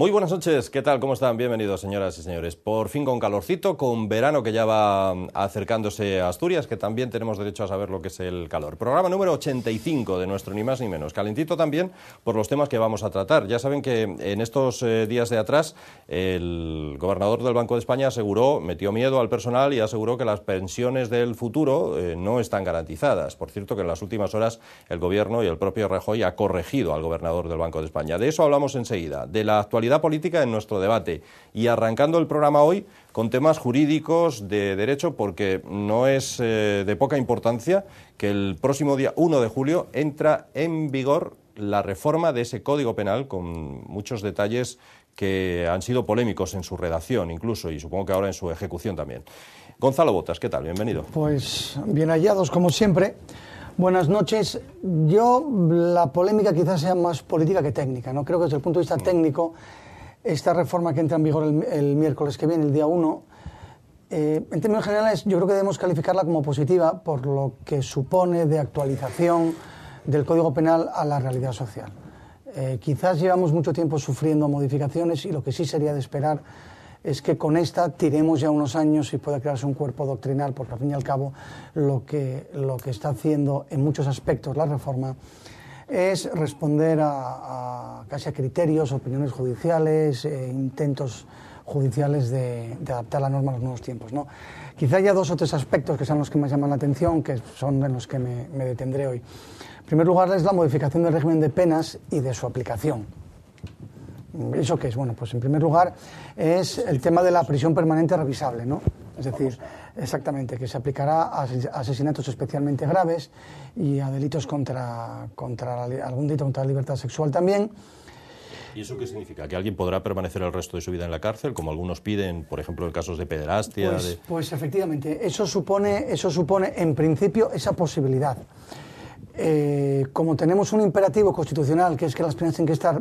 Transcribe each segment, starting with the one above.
Muy buenas noches, ¿qué tal? ¿Cómo están? Bienvenidos, señoras y señores. Por fin con calorcito, con verano que ya va acercándose a Asturias, que también tenemos derecho a saber lo que es el calor. Programa número 85 de nuestro Ni Más Ni Menos. Calentito también por los temas que vamos a tratar. Ya saben que en estos días de atrás el gobernador del Banco de España metió miedo al personal y aseguró que las pensiones del futuro no están garantizadas. Por cierto, que en las últimas horas el gobierno y el propio Rajoy ha corregido al gobernador del Banco de España. De eso hablamos enseguida, de la actualidad política en nuestro debate, y arrancando el programa hoy con temas jurídicos de derecho, porque no es de poca importancia que el próximo día 1 de julio entra en vigor la reforma de ese Código Penal, con muchos detalles que han sido polémicos en su redacción incluso, y supongo que ahora en su ejecución también. Gonzalo Botas, ¿qué tal? Bienvenido. Pues bien hallados, como siempre. Buenas noches. La polémica quizás sea más política que técnica, ¿no? Creo que desde el punto de vista técnico, esta reforma que entra en vigor el miércoles que viene, el día 1, en términos generales yo creo que debemos calificarla como positiva por lo que supone de actualización del Código Penal a la realidad social. Quizás llevamos mucho tiempo sufriendo modificaciones, y lo que sí sería de esperar es que con esta tiremos ya unos años y pueda crearse un cuerpo doctrinal, porque al fin y al cabo lo que está haciendo en muchos aspectos la reforma es responder casi a criterios, opiniones judiciales, intentos judiciales de adaptar la norma a los nuevos tiempos, ¿no? Quizá haya dos o tres aspectos que son los que más llaman la atención, que son en los que me detendré hoy. En primer lugar es la modificación del régimen de penas y de su aplicación. ¿Eso qué es? Bueno, pues en primer lugar es el tema de la prisión permanente revisable, ¿no? Es decir, exactamente, que se aplicará a asesinatos especialmente graves y a delitos algún delito contra la libertad sexual también. ¿Y eso qué significa? ¿Que alguien podrá permanecer el resto de su vida en la cárcel, como algunos piden, por ejemplo, en casos de pederastia? Pues efectivamente, eso supone en principio esa posibilidad. Como tenemos un imperativo constitucional, que es que las penas tienen que estar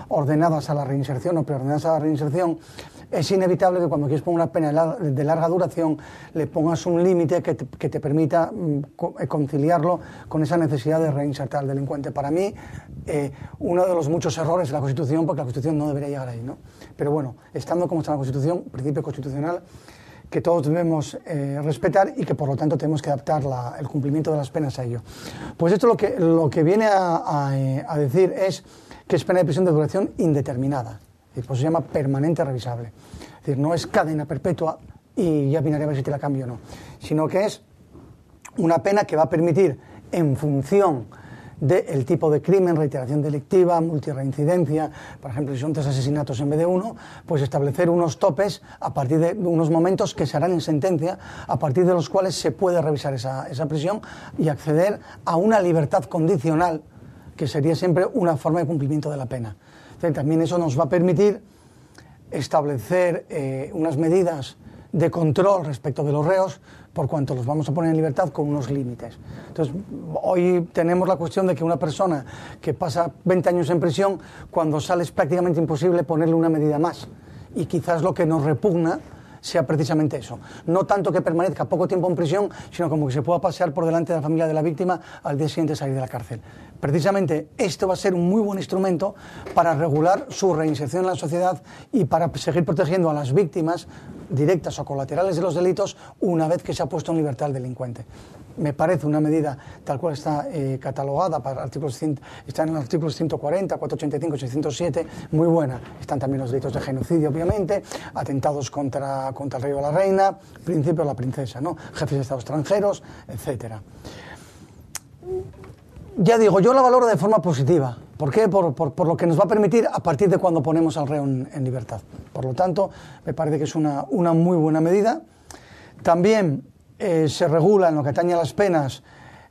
ordenadas a la reinserción o preordenadas a la reinserción, es inevitable que cuando quieres poner una pena de larga duración le pongas un límite que te permita conciliarlo con esa necesidad de reinsertar al delincuente. Para mí, uno de los muchos errores de la Constitución, porque la Constitución no debería llegar ahí, ¿no? Pero bueno, estando como está la Constitución, principio constitucional que todos debemos respetar, y que por lo tanto tenemos que adaptar el cumplimiento de las penas a ello. Pues esto lo que viene a decir es que es pena de prisión de duración indeterminada, pues se llama permanente revisable. Es decir, no es cadena perpetua y ya miraré a ver si te la cambio o no, sino que es una pena que va a permitir, en función del tipo de crimen, reiteración delictiva, multirreincidencia, por ejemplo, si son 3 asesinatos en vez de 1, pues establecer unos topes a partir de unos momentos que se harán en sentencia, a partir de los cuales se puede revisar esa prisión y acceder a una libertad condicional, que sería siempre una forma de cumplimiento de la pena. Entonces, también eso nos va a permitir establecer unas medidas de control respecto de los reos, por cuanto los vamos a poner en libertad con unos límites. Entonces, hoy tenemos la cuestión de que una persona que pasa 20 años en prisión, cuando sale es prácticamente imposible ponerle una medida más. Y quizás lo que nos repugna sea precisamente eso. No tanto que permanezca poco tiempo en prisión, sino como que se pueda pasear por delante de la familia de la víctima al día siguiente salir de la cárcel. Precisamente esto va a ser un muy buen instrumento para regular su reinserción en la sociedad y para seguir protegiendo a las víctimas directas o colaterales de los delitos una vez que se ha puesto en libertad el delincuente. Me parece una medida tal cual está catalogada, está en los artículos 140, 485 y 607, muy buena. Están también los delitos de genocidio, obviamente, atentados contra el rey o la reina, principio de la princesa, ¿no? Jefes de Estado extranjeros, etcétera. Ya digo, yo la valoro de forma positiva. ¿Por qué? Por lo que nos va a permitir a partir de cuando ponemos al reo en libertad. Por lo tanto, me parece que es una muy buena medida. También se regula en lo que atañe a las penas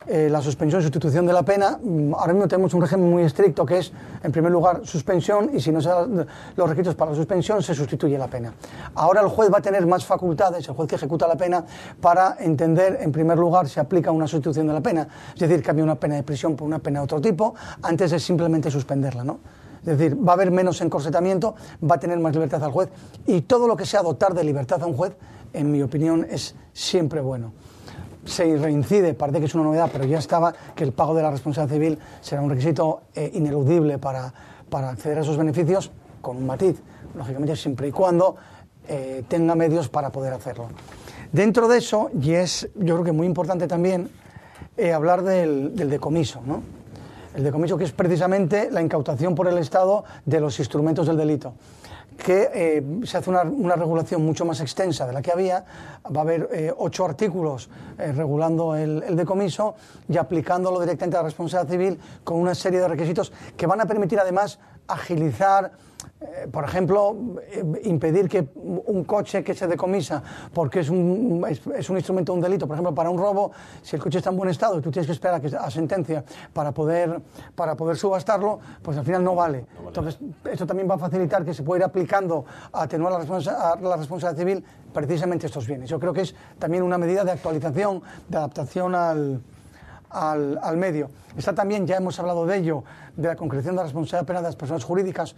la suspensión y sustitución de la pena. Ahora mismo tenemos un régimen muy estricto que es, en primer lugar, suspensión, y si no se dan los requisitos para la suspensión, se sustituye la pena. Ahora el juez va a tener más facultades, el juez que ejecuta la pena, para entender, en primer lugar, si aplica una sustitución de la pena. Es decir, cambia una pena de prisión por una pena de otro tipo, antes de simplemente suspenderla, ¿no? Es decir, va a haber menos encorsetamiento, va a tener más libertad al juez, y todo lo que sea dotar de libertad a un juez, en mi opinión, es siempre bueno. Se reincide, parece que es una novedad, pero ya estaba, que el pago de la responsabilidad civil será un requisito ineludible para acceder a esos beneficios, con un matiz, lógicamente siempre y cuando tenga medios para poder hacerlo. Dentro de eso, y es yo creo que muy importante también hablar del decomiso, ¿no? El decomiso, que es precisamente la incautación por el Estado de los instrumentos del delito, que se hace una regulación mucho más extensa de la que había. Va a haber 8 artículos regulando el decomiso y aplicándolo directamente a la responsabilidad civil con una serie de requisitos que van a permitir además agilizar, por ejemplo, impedir que un coche que se decomisa porque es un instrumento de un delito, por ejemplo, para un robo, si el coche está en buen estado y tú tienes que esperar a sentencia para poder subastarlo, pues al final no vale. Entonces, esto también va a facilitar que se pueda ir aplicando a atenuar la responsabilidad civil precisamente estos bienes. Yo creo que es también una medida de actualización, de adaptación al medio. Está también, ya hemos hablado de ello, de la concreción de la responsabilidad penal de las personas jurídicas,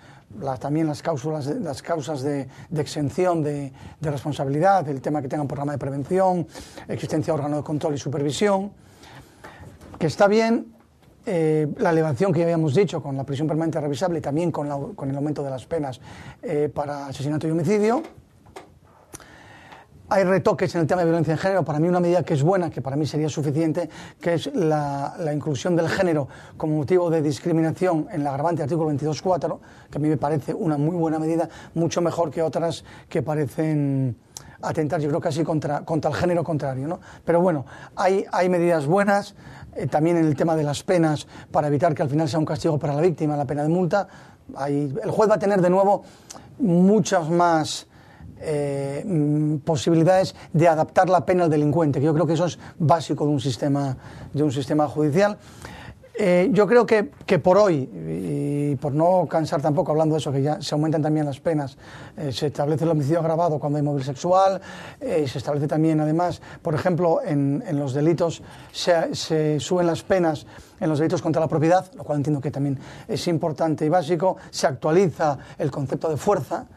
también las causas de exención de responsabilidad, el tema que tengan programa de prevención, existencia de órgano de control y supervisión, que está bien. La elevación que ya habíamos dicho con la prisión permanente revisable y también con el aumento de las penas para asesinato y homicidio. Hay retoques en el tema de violencia de género. Para mí una medida que es buena, que para mí sería suficiente, que es la inclusión del género como motivo de discriminación en el agravante artículo 22.4, que a mí me parece una muy buena medida, mucho mejor que otras que parecen atentar, yo creo, casi contra el género contrario, ¿no? Pero bueno, hay medidas buenas, también en el tema de las penas, para evitar que al final sea un castigo para la víctima, la pena de multa. El juez va a tener de nuevo muchas más posibilidades de adaptar la pena al delincuente, que yo creo que eso es básico de un sistema judicial. Yo creo que por hoy, y por no cansar tampoco hablando de eso, que ya se aumentan también las penas, se establece el homicidio agravado cuando hay móvil sexual, se establece también además, por ejemplo, en los delitos se suben las penas en los delitos contra la propiedad, lo cual entiendo que también es importante y básico. Se actualiza el concepto de fuerza.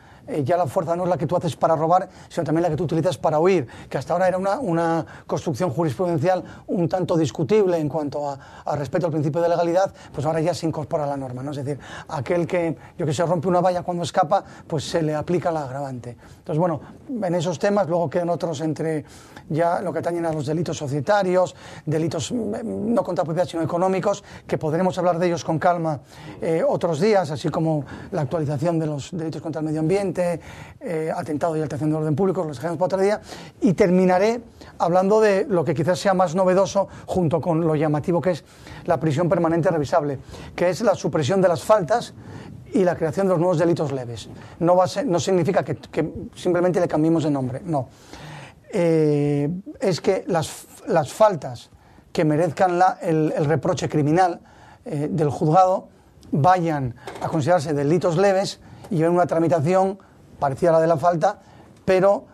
Ya la fuerza no es la que tú haces para robar, sino también la que tú utilizas para huir, que hasta ahora era una construcción jurisprudencial un tanto discutible en cuanto a respeto al principio de legalidad, pues ahora ya se incorpora la norma, ¿no? Es decir, aquel que rompe una valla cuando escapa, pues se le aplica la agravante. Entonces, bueno, en esos temas luego quedan otros entre ya lo que atañen a los delitos societarios, delitos no contra la propiedad sino económicos, que podremos hablar de ellos con calma otros días, así como la actualización de los delitos contra el medio ambiente, atentado y alteración del orden público, los dejamos para otro día, y terminaré hablando de lo que quizás sea más novedoso junto con lo llamativo que es la prisión permanente revisable, que es la supresión de las faltas y la creación de los nuevos delitos leves. No significa que simplemente le cambiemos de nombre, no. Es que las faltas que merezcan el reproche criminal del juzgado vayan a considerarse delitos leves y lleven una tramitación parecida a la de la falta, pero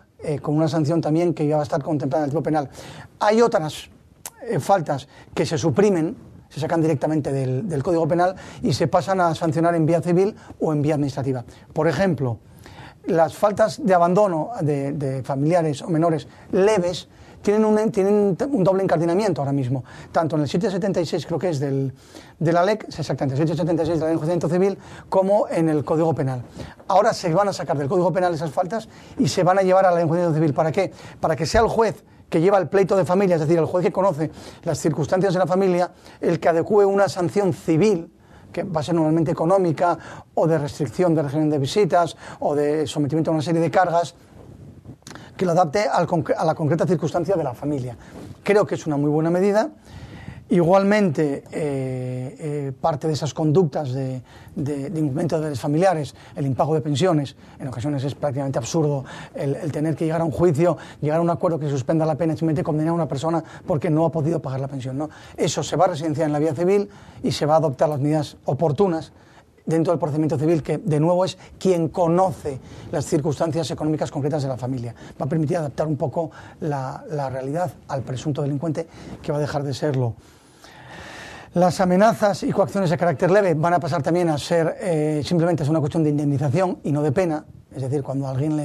con una sanción también que ya va a estar contemplada en el tipo penal. Hay otras faltas que se suprimen, se sacan directamente del Código Penal y se pasan a sancionar en vía civil o en vía administrativa. Por ejemplo, las faltas de abandono de familiares o menores leves tienen un doble incardinamiento ahora mismo, tanto en el 776, creo que es de la LEC, exactamente, el 776 de la Ley de Enjuiciamiento Civil, como en el Código Penal. Ahora se van a sacar del Código Penal esas faltas y se van a llevar a la Ley de Enjuiciamiento Civil. ¿Para qué? Para que sea el juez que lleva el pleito de familia, es decir, el juez que conoce las circunstancias de la familia, el que adecúe una sanción civil, que va a ser normalmente económica, o de restricción de régimen de visitas, o de sometimiento a una serie de cargas, que lo adapte a la concreta circunstancia de la familia. Creo que es una muy buena medida. Igualmente, parte de esas conductas de incumplimiento de deberes familiares, el impago de pensiones, en ocasiones es prácticamente absurdo el tener que llegar a un juicio, llegar a un acuerdo que suspenda la pena y simplemente condenar a una persona porque no ha podido pagar la pensión, ¿no? Eso se va a residenciar en la vía civil y se va a adoptar las medidas oportunas dentro del procedimiento civil, que de nuevo es quien conoce las circunstancias económicas concretas de la familia. Va a permitir adaptar un poco la realidad al presunto delincuente, que va a dejar de serlo. Las amenazas y coacciones de carácter leve van a pasar también a ser simplemente una cuestión de indemnización y no de pena. Es decir, cuando a alguien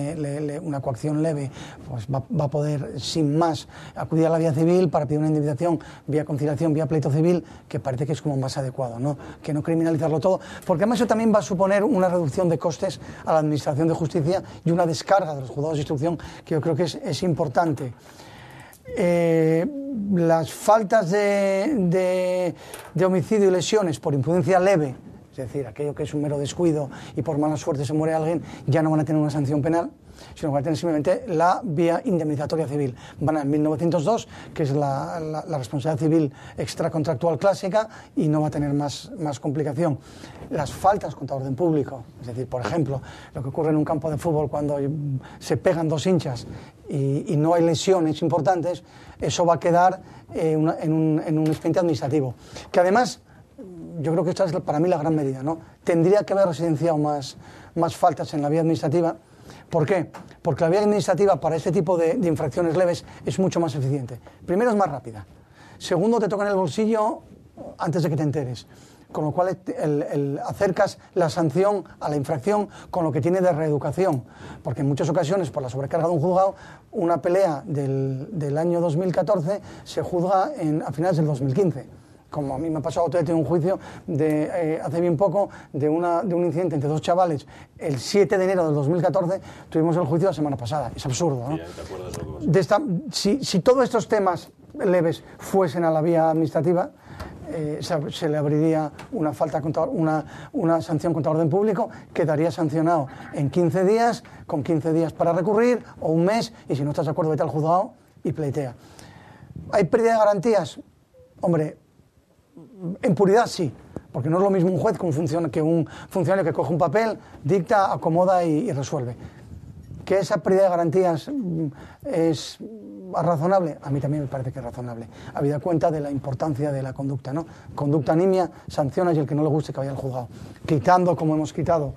una coacción leve, pues va a poder, sin más, acudir a la vía civil para pedir una indemnización, vía conciliación, vía pleito civil, que parece que es como más adecuado, ¿no? Que no criminalizarlo todo, porque además eso también va a suponer una reducción de costes a la Administración de Justicia y una descarga de los juzgados de instrucción, que yo creo que es importante. Las faltas de homicidio y lesiones por imprudencia leve, es decir, aquello que es un mero descuido y por mala suerte se muere alguien, ya no van a tener una sanción penal, sino que van a tener simplemente la vía indemnizatoria civil. Van a 1902, que es la responsabilidad civil extracontractual clásica, y no va a tener más complicación. Las faltas contra orden público, es decir, por ejemplo, lo que ocurre en un campo de fútbol cuando se pegan dos hinchas y no hay lesiones importantes, eso va a quedar en un expediente administrativo, que además, yo creo que esta es para mí la gran medida, ¿no? Tendría que haber residenciado más faltas en la vía administrativa. ¿Por qué? Porque la vía administrativa para este tipo de infracciones leves es mucho más eficiente. Primero, es más rápida. Segundo, te toca en el bolsillo antes de que te enteres. Con lo cual acercas la sanción a la infracción con lo que tiene de reeducación. Porque en muchas ocasiones, por la sobrecarga de un juzgado, una pelea del año 2014 se juzga a finales del 2015. Como a mí me ha pasado, todavía tengo un juicio hace bien poco de un incidente entre dos chavales. El 7 de enero del 2014 tuvimos el juicio la semana pasada. Es absurdo, ¿no? Si todos estos temas leves fuesen a la vía administrativa, se le abriría una sanción contra orden público, quedaría sancionado en 15 días, con 15 días para recurrir, o un mes, y si no estás de acuerdo, vete al juzgado y pleitea. ¿Hay pérdida de garantías? Hombre, en puridad sí, porque no es lo mismo un juez que un funcionario que coge un papel, dicta, acomoda y resuelve. ¿Que esa pérdida de garantías es razonable? A mí también me parece que es razonable, habida cuenta de la importancia de la conducta, ¿no? Conducta nimia, sancionas, y el que no le guste que vaya al juzgado. Quitando, como hemos quitado,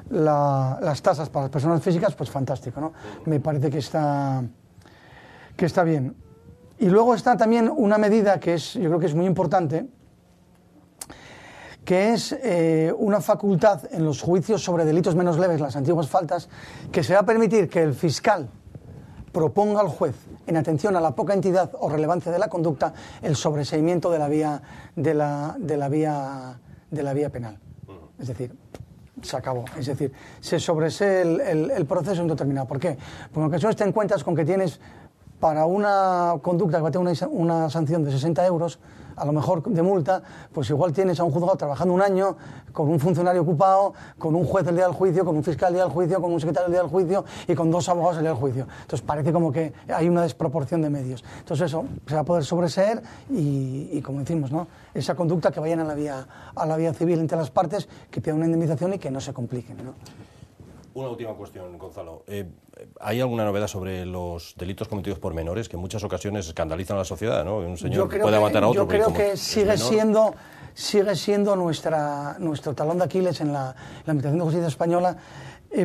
las tasas para las personas físicas, pues fantástico, ¿no? Me parece que está bien. Y luego está también una medida que yo creo que es muy importante, que es una facultad en los juicios sobre delitos menos leves, las antiguas faltas, que se va a permitir que el fiscal proponga al juez, en atención a la poca entidad o relevancia de la conducta, el sobreseimiento de la vía penal. Es decir, se acabó. Es decir, se sobresee el proceso indeterminado. ¿Por qué? Porque en ocasiones te encuentras con que tienes, para una conducta que va a tener una sanción de 60 euros, a lo mejor de multa, pues igual tienes a un juzgado trabajando un año, con un funcionario ocupado, con un juez el día del juicio, con un fiscal el día del juicio, con un secretario el día del juicio y con 2 abogados el día del juicio. Entonces parece como que hay una desproporción de medios. Entonces eso se va a poder sobreseer y como decimos, ¿no? Esa conducta que vayan a la vía civil entre las partes, que pidan una indemnización y que no se compliquen, ¿no? Una última cuestión, Gonzalo. ¿Hay alguna novedad sobre los delitos cometidos por menores que en muchas ocasiones escandalizan a la sociedad, ¿no? Un señor puede matar a otro. Yo creo que sigue siendo nuestro talón de Aquiles en la Administración de Justicia española,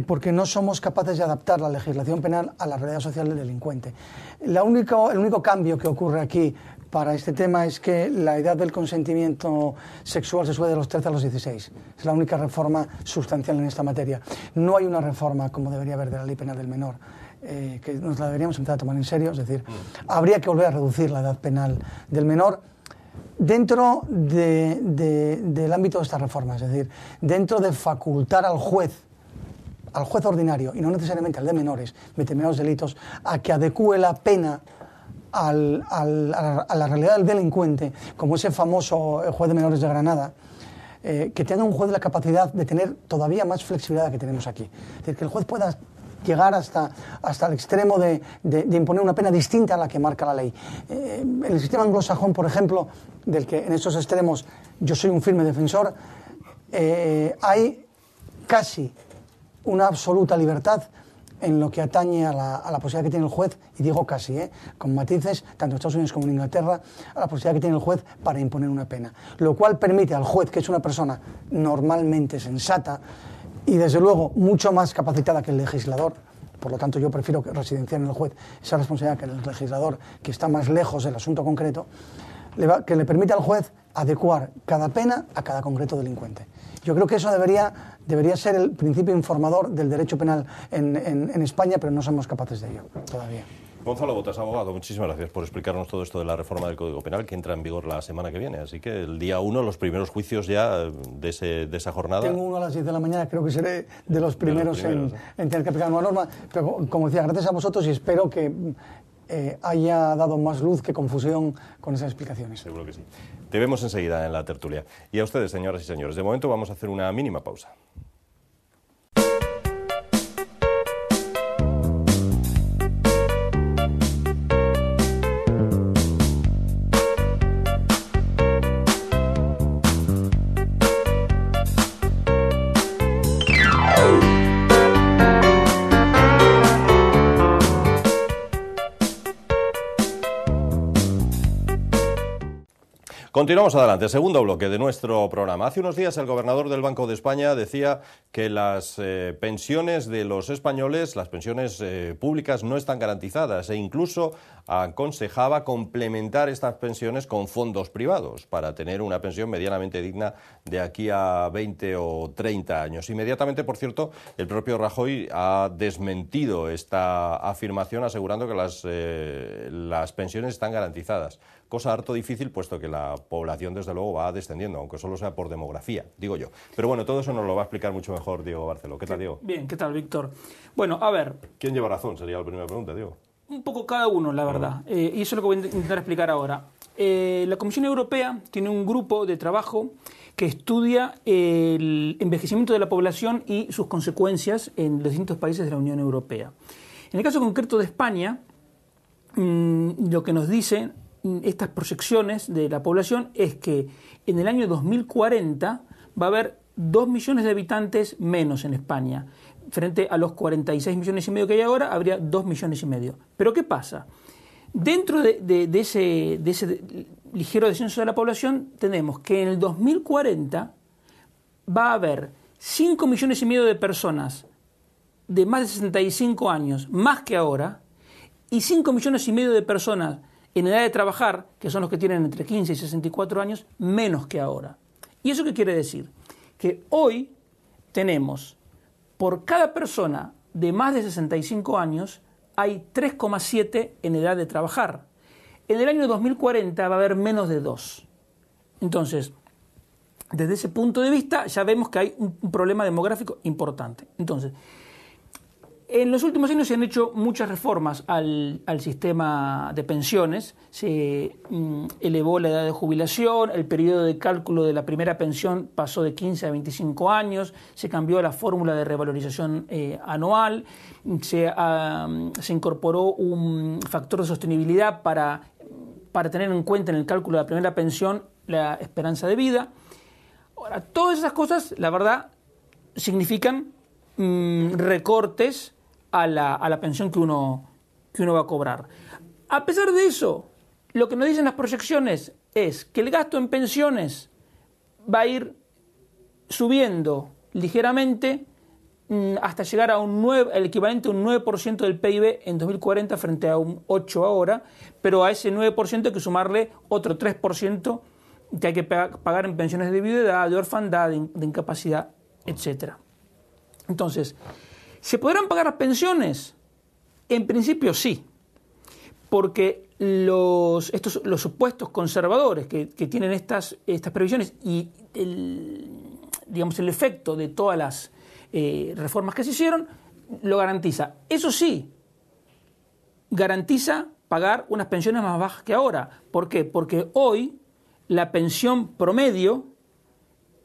porque no somos capaces de adaptar la legislación penal a la realidad social del delincuente. El único cambio que ocurre aquí para este tema es que la edad del consentimiento sexual se sube de los 13 a los 16. Es la única reforma sustancial en esta materia. No hay una reforma, como debería haber, de la Ley Penal del Menor, que nos la deberíamos empezar a tomar en serio. Es decir, habría que volver a reducir la edad penal del menor dentro del ámbito de esta reforma. Es decir, dentro de facultar al juez ordinario, y no necesariamente al de menores, determinados delitos, a que adecúe la pena a la realidad del delincuente, como ese famoso juez de menores de Granada, que tenga un juez la capacidad de tener todavía más flexibilidad que tenemos aquí. Es decir, que el juez pueda llegar hasta el extremo de imponer una pena distinta a la que marca la ley. En el sistema anglosajón, por ejemplo, del que en estos extremos yo soy un firme defensor, hay casi una absoluta libertad en lo que atañe a la posibilidad que tiene el juez, y digo casi, con matices, tanto en Estados Unidos como en Inglaterra, a la posibilidad que tiene el juez para imponer una pena. Lo cual permite al juez, que es una persona normalmente sensata y desde luego mucho más capacitada que el legislador, por lo tanto yo prefiero residenciar en el juez esa responsabilidad que en el legislador, que está más lejos del asunto concreto, que le permita al juez adecuar cada pena a cada concreto delincuente. Yo creo que eso debería ser el principio informador del derecho penal en España, pero no somos capaces de ello todavía. Gonzalo Botas, abogado, muchísimas gracias por explicarnos todo esto de la reforma del Código Penal que entra en vigor la semana que viene. Así que el día 1, los primeros juicios ya de esa jornada. Tengo uno a las 10 de la mañana, creo que seré de los primeros en tener que aplicar una norma. Pero, como decía, gracias a vosotros y espero que haya dado más luz que confusión con esas explicaciones. Seguro que sí. Te vemos enseguida en la tertulia. Y a ustedes, señoras y señores, de momento vamos a hacer una mínima pausa. Continuamos adelante, segundo bloque de nuestro programa. Hace unos días el gobernador del Banco de España decía que las pensiones de los españoles, las pensiones públicas, no están garantizadas e incluso aconsejaba complementar estas pensiones con fondos privados para tener una pensión medianamente digna de aquí a 20 o 30 años. Inmediatamente, por cierto, el propio Rajoy ha desmentido esta afirmación asegurando que las pensiones están garantizadas. Cosa harto difícil, puesto que la población, desde luego, va descendiendo, aunque solo sea por demografía, digo yo. Pero bueno, todo eso nos lo va a explicar mucho mejor Diego Barceló. ¿Qué tal, Diego? Bien, ¿qué tal, Víctor? Bueno, a ver... ¿Quién lleva razón? Sería la primera pregunta, Diego. Un poco cada uno, la verdad. Y eso es lo que voy a intentar explicar ahora. La Comisión Europea tiene un grupo de trabajo que estudia el envejecimiento de la población y sus consecuencias en los distintos países de la Unión Europea. En el caso concreto de España, lo que nos dicen estas proyecciones de la población es que en el año 2040 va a haber 2 millones de habitantes menos en España. Frente a los 46 millones y medio que hay ahora, habría 2 millones y medio. Pero ¿qué pasa? Dentro de ese ligero descenso de la población, tenemos que en el 2040 va a haber 5 millones y medio de personas de más de 65 años, más que ahora, y 5 millones y medio de personas en edad de trabajar, que son los que tienen entre 15 y 64 años, menos que ahora. ¿Y eso qué quiere decir? Que hoy tenemos, por cada persona de más de 65 años, hay 3,7 en edad de trabajar. En el año 2040 va a haber menos de 2. Entonces, desde ese punto de vista, ya vemos que hay un problema demográfico importante. Entonces, en los últimos años se han hecho muchas reformas al sistema de pensiones. Se elevó la edad de jubilación, el periodo de cálculo de la primera pensión pasó de 15 a 25 años, se cambió la fórmula de revalorización anual, se incorporó un factor de sostenibilidad para tener en cuenta en el cálculo de la primera pensión la esperanza de vida. Ahora, todas esas cosas, la verdad, significan recortes a la pensión que uno va a cobrar. A pesar de eso, lo que nos dicen las proyecciones es que el gasto en pensiones va a ir subiendo ligeramente hasta llegar a el equivalente a un 9% del PIB en 2040 frente a un 8% ahora, pero a ese 9% hay que sumarle otro 3% que hay que pagar en pensiones de viudedad, de orfandad, de incapacidad, etc. Entonces, ¿se podrán pagar las pensiones? En principio sí, porque los supuestos conservadores que tienen estas previsiones y el efecto de todas las reformas que se hicieron lo garantiza. Eso sí, garantiza pagar unas pensiones más bajas que ahora. ¿Por qué? Porque hoy la pensión promedio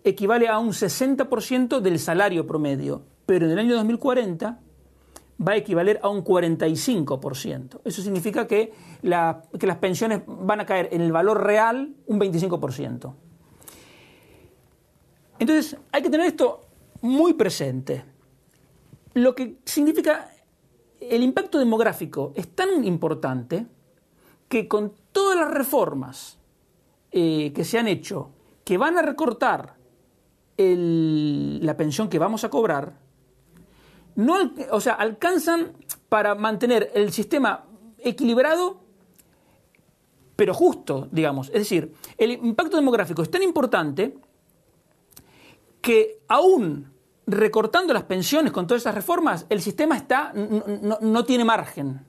equivale a un 60% del salario promedio, pero en el año 2040 va a equivaler a un 45%. Eso significa que las pensiones van a caer en el valor real un 25%. Entonces, hay que tener esto muy presente. Lo que significa el impacto demográfico es tan importante que con todas las reformas que se han hecho, que van a recortar la pensión que vamos a cobrar, alcanzan para mantener el sistema equilibrado, pero justo, digamos. Es decir, el impacto demográfico es tan importante que aún recortando las pensiones con todas esas reformas, el sistema no tiene margen.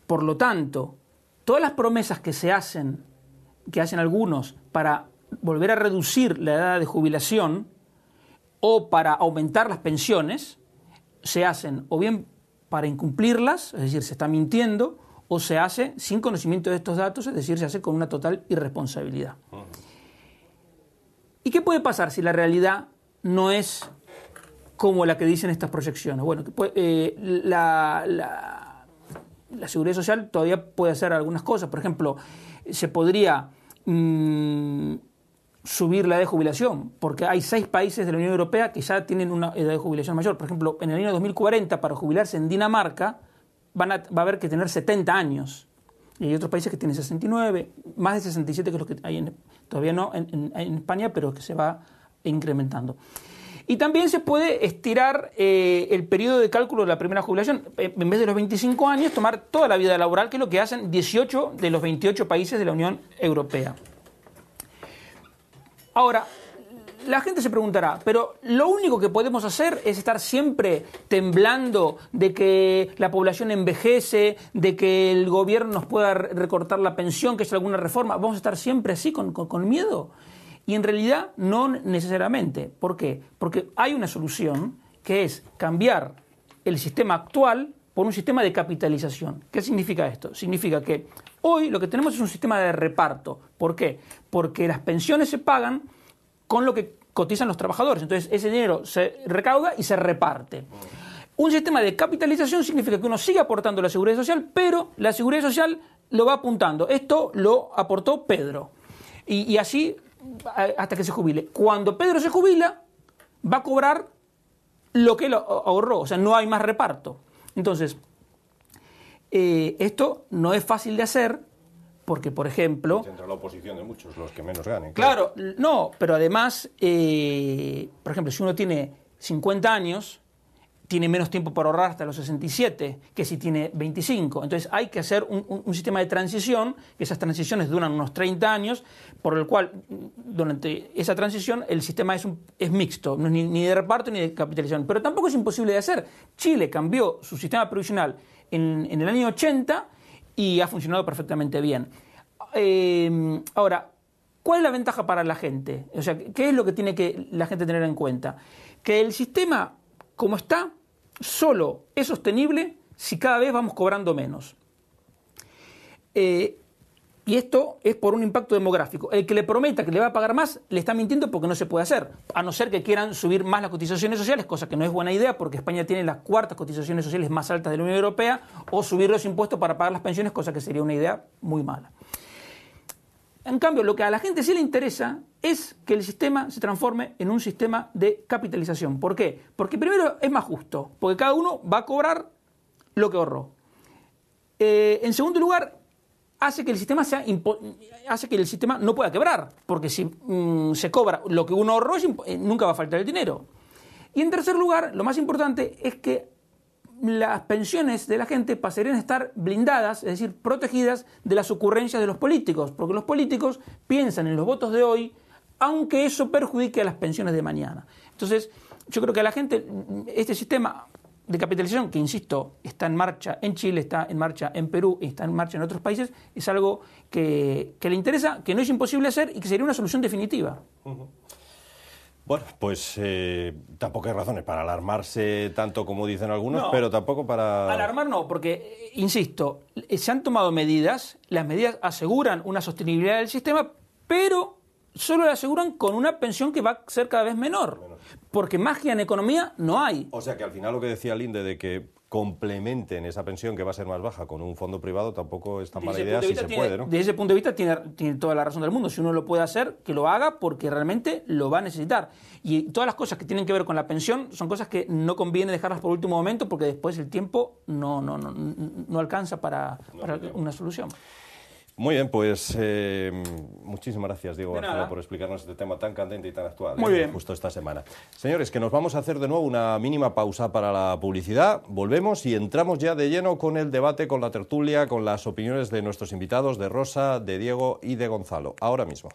Por lo tanto, todas las promesas que hacen algunos para volver a reducir la edad de jubilación o para aumentar las pensiones, se hacen o bien para incumplirlas, es decir, se está mintiendo, o se hace sin conocimiento de estos datos, es decir, se hace con una total irresponsabilidad. ¿Y qué puede pasar si la realidad no es como la que dicen estas proyecciones? Bueno, la Seguridad Social todavía puede hacer algunas cosas. Por ejemplo, se podría subir la edad de jubilación, porque hay 6 países de la Unión Europea que ya tienen una edad de jubilación mayor. Por ejemplo, en el año 2040, para jubilarse en Dinamarca, va a haber que tener 70 años. Y hay otros países que tienen 69, más de 67 que los que hay todavía no en España, pero que se va incrementando. Y también se puede estirar el periodo de cálculo de la primera jubilación. En vez de los 25 años, tomar toda la vida laboral, que es lo que hacen 18 de los 28 países de la Unión Europea. Ahora, la gente se preguntará, pero lo único que podemos hacer es estar siempre temblando de que la población envejece, de que el gobierno nos pueda recortar la pensión, que es alguna reforma. ¿Vamos a estar siempre así con miedo? Y en realidad no necesariamente. ¿Por qué? Porque hay una solución que es cambiar el sistema actual por un sistema de capitalización. ¿Qué significa esto? Significa que hoy lo que tenemos es un sistema de reparto. ¿Por qué? Porque las pensiones se pagan con lo que cotizan los trabajadores. Entonces, ese dinero se recauda y se reparte. Un sistema de capitalización significa que uno sigue aportando la Seguridad Social, pero la Seguridad Social lo va apuntando. Esto lo aportó Pedro. Y así hasta que se jubile. Cuando Pedro se jubila, va a cobrar lo que él ahorró. O sea, no hay más reparto. Entonces, esto no es fácil de hacer, porque, por ejemplo... Tendrá la oposición de muchos, los que menos ganen. Claro, no, pero además, por ejemplo, si uno tiene 50 años, tiene menos tiempo para ahorrar hasta los 67 que si tiene 25. Entonces hay que hacer un sistema de transición, que esas transiciones duran unos 30 años, por el cual durante esa transición el sistema es mixto, no es ni de reparto ni de capitalización. Pero tampoco es imposible de hacer. Chile cambió su sistema previsional en el año 80 y ha funcionado perfectamente bien. Ahora, ¿cuál es la ventaja para la gente? O sea, ¿qué es lo que tiene que la gente tener en cuenta? Que el sistema, como está, solo es sostenible si cada vez vamos cobrando menos. Y esto es por un impacto demográfico. El que le prometa que le va a pagar más, le está mintiendo porque no se puede hacer. A no ser que quieran subir más las cotizaciones sociales, cosa que no es buena idea porque España tiene las 4ª cotizaciones sociales más altas de la Unión Europea, o subir los impuestos para pagar las pensiones, cosa que sería una idea muy mala. En cambio, lo que a la gente sí le interesa es que el sistema se transforme en un sistema de capitalización. ¿Por qué? Porque primero es más justo, porque cada uno va a cobrar lo que ahorró. En segundo lugar, hace que el sistema no pueda quebrar, porque si se cobra lo que uno ahorró, nunca va a faltar el dinero. Y en tercer lugar, lo más importante es que las pensiones de la gente pasarían a estar blindadas, es decir, protegidas de las ocurrencias de los políticos, porque los políticos piensan en los votos de hoy, aunque eso perjudique a las pensiones de mañana. Entonces, yo creo que a la gente, este sistema de capitalización, que insisto, está en marcha en Chile, está en marcha en Perú y está en marcha en otros países, es algo que le interesa, que no es imposible hacer y que sería una solución definitiva. Uh-huh. Bueno, pues tampoco hay razones para alarmarse tanto como dicen algunos, no, pero tampoco para... Alarmar no, porque, insisto, se han tomado medidas, las medidas aseguran una sostenibilidad del sistema, pero solo la aseguran con una pensión que va a ser cada vez menor, porque magia en economía no hay. O sea que al final lo que decía Linde de que complementen esa pensión que va a ser más baja con un fondo privado tampoco es tan mala idea si se puede, ¿no? Desde ese punto de vista tiene toda la razón del mundo. Si uno lo puede hacer, que lo haga porque realmente lo va a necesitar. Y todas las cosas que tienen que ver con la pensión son cosas que no conviene dejarlas por último momento porque después el tiempo no alcanza para una solución. Muy bien, pues muchísimas gracias, Diego Barceló, por explicarnos este tema tan candente y tan actual. Muy bien. Justo esta semana. Señores, que nos vamos a hacer de nuevo una mínima pausa para la publicidad. Volvemos y entramos ya de lleno con el debate, con la tertulia, con las opiniones de nuestros invitados, de Rosa, de Diego y de Gonzalo. Ahora mismo.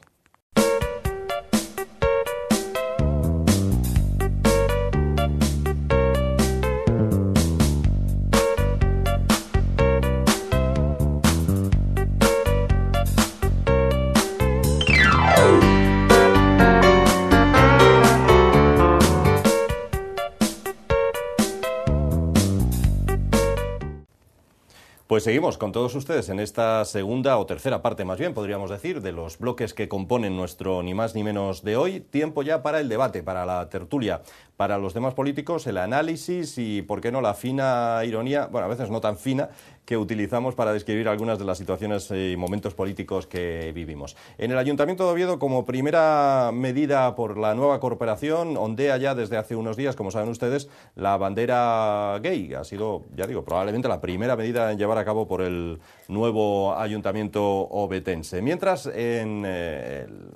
Pues seguimos con todos ustedes en esta segunda o tercera parte, más bien, podríamos decir, de los bloques que componen nuestro ni más ni menos de hoy. Tiempo ya para el debate, para la tertulia, para los demás políticos, el análisis y, por qué no, la fina ironía, bueno, a veces no tan fina, que utilizamos para describir algunas de las situaciones y momentos políticos que vivimos. En el Ayuntamiento de Oviedo, como primera medida por la nueva corporación, ondea ya desde hace unos días, como saben ustedes, la bandera gay. Ha sido, ya digo, probablemente la primera medida en llevar a cabo por el nuevo Ayuntamiento ovetense. Mientras,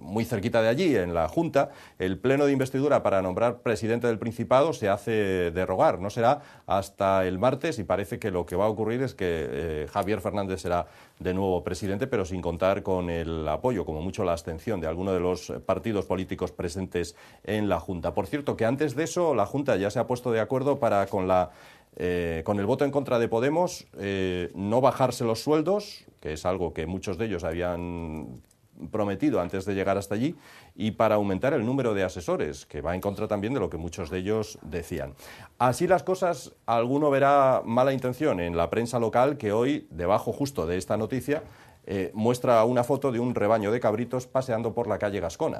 muy cerquita de allí, en la Junta, el pleno de investidura para nombrar presidente del Principado se hace de rogar. No será hasta el martes y parece que lo que va a ocurrir es que Javier Fernández será de nuevo presidente, pero sin contar con el apoyo, como mucho la abstención de alguno de los partidos políticos presentes en la Junta. Por cierto, que antes de eso la Junta ya se ha puesto de acuerdo para, con el voto en contra de Podemos, no bajarse los sueldos, que es algo que muchos de ellos habían prometido antes de llegar hasta allí, y para aumentar el número de asesores, que va en contra también de lo que muchos de ellos decían. Así las cosas, alguno verá mala intención en la prensa local, que hoy, debajo justo de esta noticia, muestra una foto de un rebaño de cabritos paseando por la calle Gascona.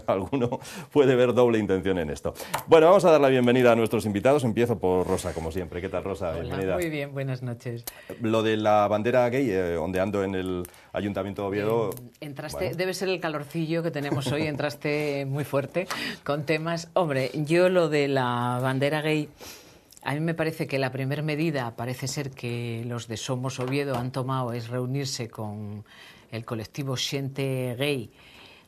Alguno puede ver doble intención en esto. Bueno, vamos a dar la bienvenida a nuestros invitados. Empiezo por Rosa, como siempre. ¿Qué tal, Rosa? Hola, bienvenida. Muy bien, buenas noches. Lo de la bandera gay, ondeando en el Ayuntamiento de Oviedo... Entraste, bueno. Debe ser el calorcillo que tenemos hoy, entraste muy fuerte con temas. Hombre, yo lo de la bandera gay... A mí me parece que la primera medida, parece ser que los de Somos Oviedo han tomado, es reunirse con el colectivo Xente Gay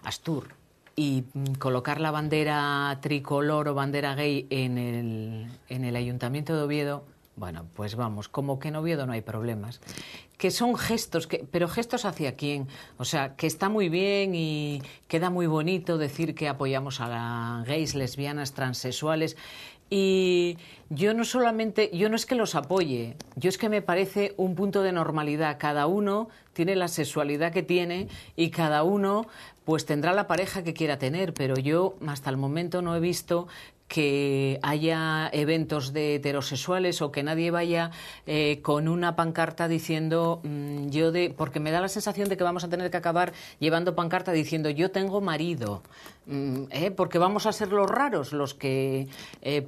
Astur y colocar la bandera tricolor o bandera gay en el Ayuntamiento de Oviedo. Bueno, pues vamos, como que en Oviedo no hay problemas. Que son gestos, pero gestos hacia quién. O sea, que está muy bien y queda muy bonito decir que apoyamos a las gays, lesbianas, transexuales. Y yo no es que los apoye, yo es que me parece un punto de normalidad. Cada uno tiene la sexualidad que tiene y cada uno pues tendrá la pareja que quiera tener, pero yo hasta el momento no he visto que haya eventos de heterosexuales o que nadie vaya con una pancarta diciendo porque me da la sensación de que vamos a tener que acabar llevando pancarta diciendo yo tengo marido, porque vamos a ser los raros los que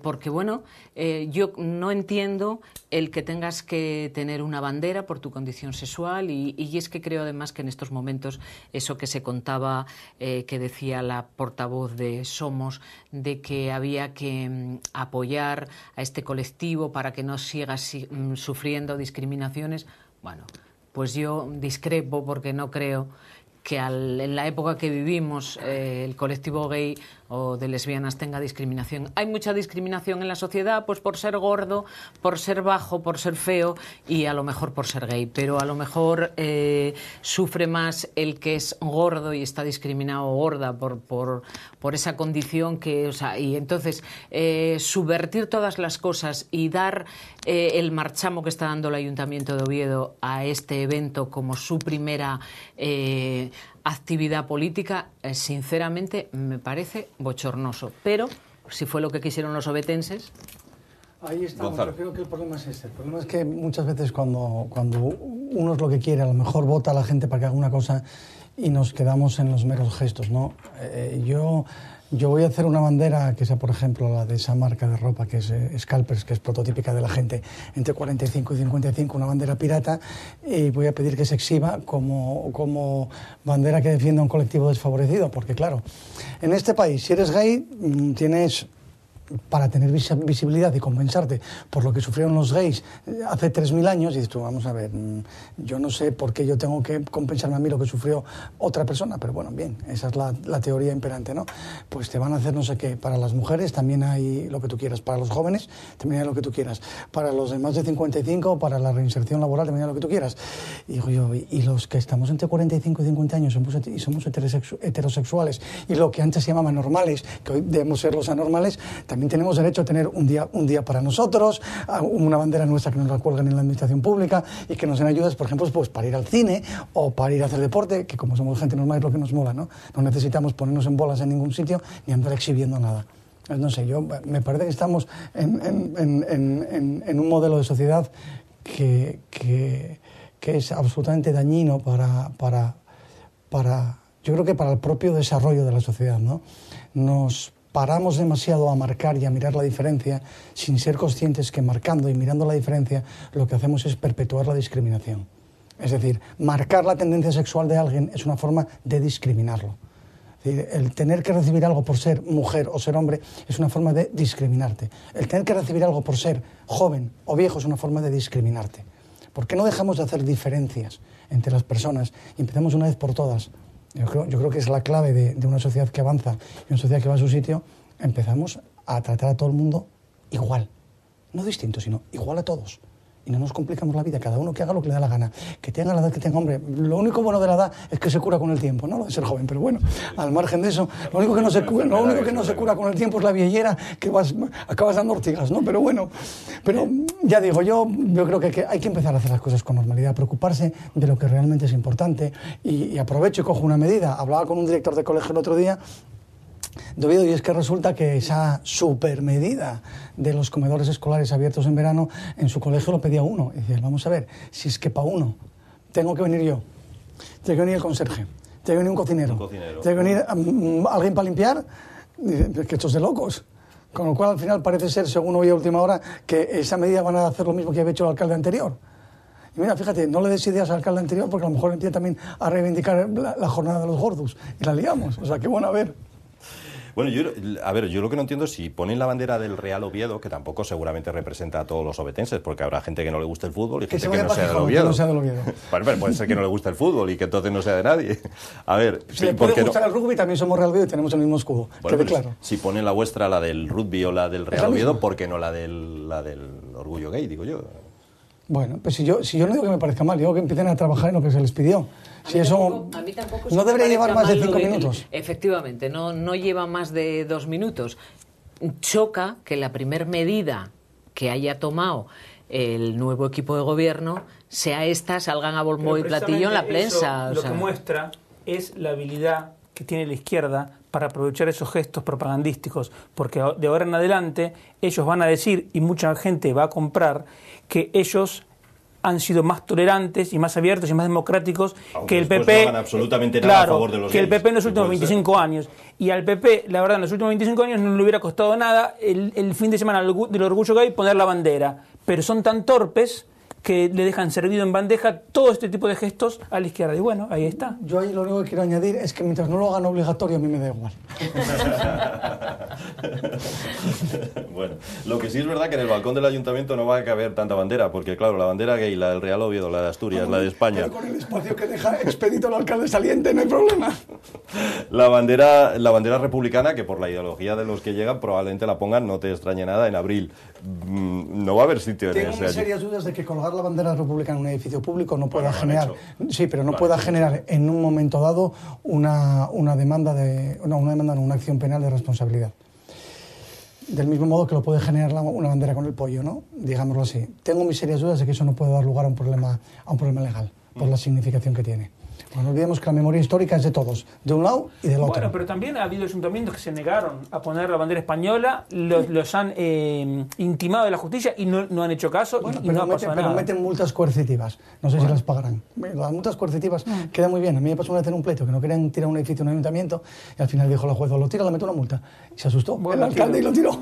porque bueno, yo no entiendo el que tengas que tener una bandera por tu condición sexual y es que creo además que en estos momentos eso que se contaba, que decía la portavoz de Somos, de que había que apoyar a este colectivo para que no siga sufriendo discriminaciones. Bueno, pues yo discrepo porque no creo que en la época que vivimos el colectivo gay o de lesbianas tenga discriminación. Hay mucha discriminación en la sociedad, pues por ser gordo, por ser bajo, por ser feo y a lo mejor por ser gay, pero a lo mejor sufre más el que es gordo y está discriminado o gorda por esa condición que, o sea, y entonces subvertir todas las cosas y dar el marchamo que está dando el Ayuntamiento de Oviedo a este evento como su primera actividad política, sinceramente me parece bochornoso, pero si fue lo que quisieron los ovetenses. Ahí estamos. Gonzalo. Yo creo que el problema es este. El problema es que muchas veces cuando uno es lo que quiere, a lo mejor vota a la gente para que haga una cosa y nos quedamos en los meros gestos, ¿no? Yo voy a hacer una bandera que sea, por ejemplo, la de esa marca de ropa que es Scalpers, que es prototípica de la gente entre 45 y 55, una bandera pirata, y voy a pedir que se exhiba como bandera que defienda un colectivo desfavorecido, porque claro, en este país, si eres gay, tienes para tener visibilidad y compensarte por lo que sufrieron los gays hace 3000 años, y dices tú, vamos a ver, yo no sé por qué yo tengo que compensarme a mí lo que sufrió otra persona, pero bueno, bien, esa es la teoría imperante, ¿no? Pues te van a hacer no sé qué. Para las mujeres también hay lo que tú quieras, para los jóvenes también hay lo que tú quieras, para los de más de 55, para la reinserción laboral también hay lo que tú quieras. Y digo yo, y los que estamos entre 45 y 50 años somos heterosexuales, y lo que antes se llamaban normales, que hoy debemos ser los anormales, también tenemos derecho a tener un día para nosotros, una bandera nuestra que nos la cuelgan en la administración pública y que nos den ayudas, por ejemplo, pues para ir al cine o para ir a hacer deporte, que como somos gente normal es lo que nos mola, ¿no? No necesitamos ponernos en bolas en ningún sitio ni andar exhibiendo nada. No sé, me parece que estamos en un modelo de sociedad que es absolutamente dañino yo creo que para el propio desarrollo de la sociedad, ¿no? Nos paramos demasiado a marcar y a mirar la diferencia sin ser conscientes que marcando y mirando la diferencia lo que hacemos es perpetuar la discriminación. Es decir, marcar la tendencia sexual de alguien es una forma de discriminarlo. Es decir, el tener que recibir algo por ser mujer o ser hombre es una forma de discriminarte. El tener que recibir algo por ser joven o viejo es una forma de discriminarte. ¿Por qué no dejamos de hacer diferencias entre las personas y empezamos una vez por todas? Yo creo que es la clave de una sociedad que avanza y una sociedad que va a su sitio. Empezamos a tratar a todo el mundo igual. No distinto, sino igual a todos. Y no nos complicamos la vida, cada uno que haga lo que le da la gana. Que tenga la edad que tenga, hombre. Lo único bueno de la edad es que se cura con el tiempo, no lo de ser joven, pero bueno, al margen de eso, lo único que no se cura con el tiempo es la viellera, que acabas dando ortigas, ¿no? Pero bueno, ya digo, yo creo que hay que empezar a hacer las cosas con normalidad, preocuparse de lo que realmente es importante. Y aprovecho y cojo una medida. Hablaba con un director de colegio el otro día, y es que resulta que esa supermedida de los comedores escolares abiertos en verano, en su colegio lo pedía uno. Y decía, vamos a ver, si es que para uno tengo que venir yo, tiene que venir el conserje, tiene que venir un cocinero. Tiene que venir alguien para limpiar, que estos de locos. Con lo cual, al final, parece ser, según hoy a última hora, que esa medida van a hacer lo mismo que había hecho el alcalde anterior. Y mira, fíjate, no le des ideas al alcalde anterior porque a lo mejor empieza también a reivindicar la jornada de los gordos y la liamos. O sea, qué bueno, a ver. Bueno, yo lo que no entiendo es si ponen la bandera del Real Oviedo, que tampoco seguramente representa a todos los ovetenses, porque habrá gente que no le guste el fútbol y gente que no sea del Oviedo. Bueno, pero puede ser que no le guste el fútbol y que entonces no sea de nadde. A ver, si le puede gustar el rugby, también somos Real Oviedo y tenemos el mismo escudo. Bueno, quede claro. Si ponen la vuestra, la del rugby o la del Real Oviedo, ¿por qué no la del orgullo gay, digo yo? Bueno, pues si yo no digo que me parezca mal, digo que empiecen a trabajar en lo que se les pidió. A mí tampoco no debería llevar más de 5 minutos. Efectivamente, no lleva más de 2 minutos. Choca que la primer medida que haya tomado el nuevo equipo de gobierno sea esta, salgan a bombo y platillo en la prensa. Lo que muestra es la habilidad que tiene la izquierda para aprovechar esos gestos propagandísticos, porque de ahora en adelante ellos van a decir, y mucha gente va a comprar, que ellos han sido más tolerantes y más abiertos y más democráticos que el PP. No hagan absolutamente nada a favor de los que gays. El PP en los últimos 25 años. Y al PP, la verdad, en los últimos 25 años no le hubiera costado nada el fin de semana del orgullo gay poner la bandera. Pero son tan torpes que le dejan servido en bandeja todo este tipo de gestos a la izquierda. Y bueno, ahí está. Yo ahí lo único que quiero añadir es que mientras no lo hagan obligatorio, a mí me da igual. Bueno, lo que sí es verdad que en el balcón del ayuntamiento no va a caber tanta bandera, porque claro, la bandera gay, la del Real Oviedo, la de Asturias, la de España... Pero con el espacio que deja expedito el alcalde saliente, no hay problema. La bandera republicana, que por la ideología de los que llegan probablemente la pongan, no te extrañe nada, en abril. No va a haber sitio en ese... Tengo serias dudas de que colgar la bandera republicana en un edificio público no pueda generar... Sí, pero no pueda generar en un momento dado una acción penal de responsabilidad. Del mismo modo que lo puede generar una bandera con el pollo, ¿no? Digámoslo así. Tengo mis serias dudas de que eso no puede dar lugar a un problema legal, por la significación que tiene. Bueno, no olvidemos que la memoria histórica es de todos, de un lado y del otro. Bueno, pero también ha habido ayuntamientos que se negaron a poner la bandera española, los han intimado de la justicia y no han hecho caso. Bueno, y no ha pasado nada. Pero meten multas coercitivas, no sé si las pagarán. Las multas coercitivas quedan muy bien. A mí me pasó una vez en un pleito que no querían tirar un edificio en un ayuntamiento y al final dijo la jueza, lo tira, le meto una multa. Y se asustó el alcalde y lo tiró.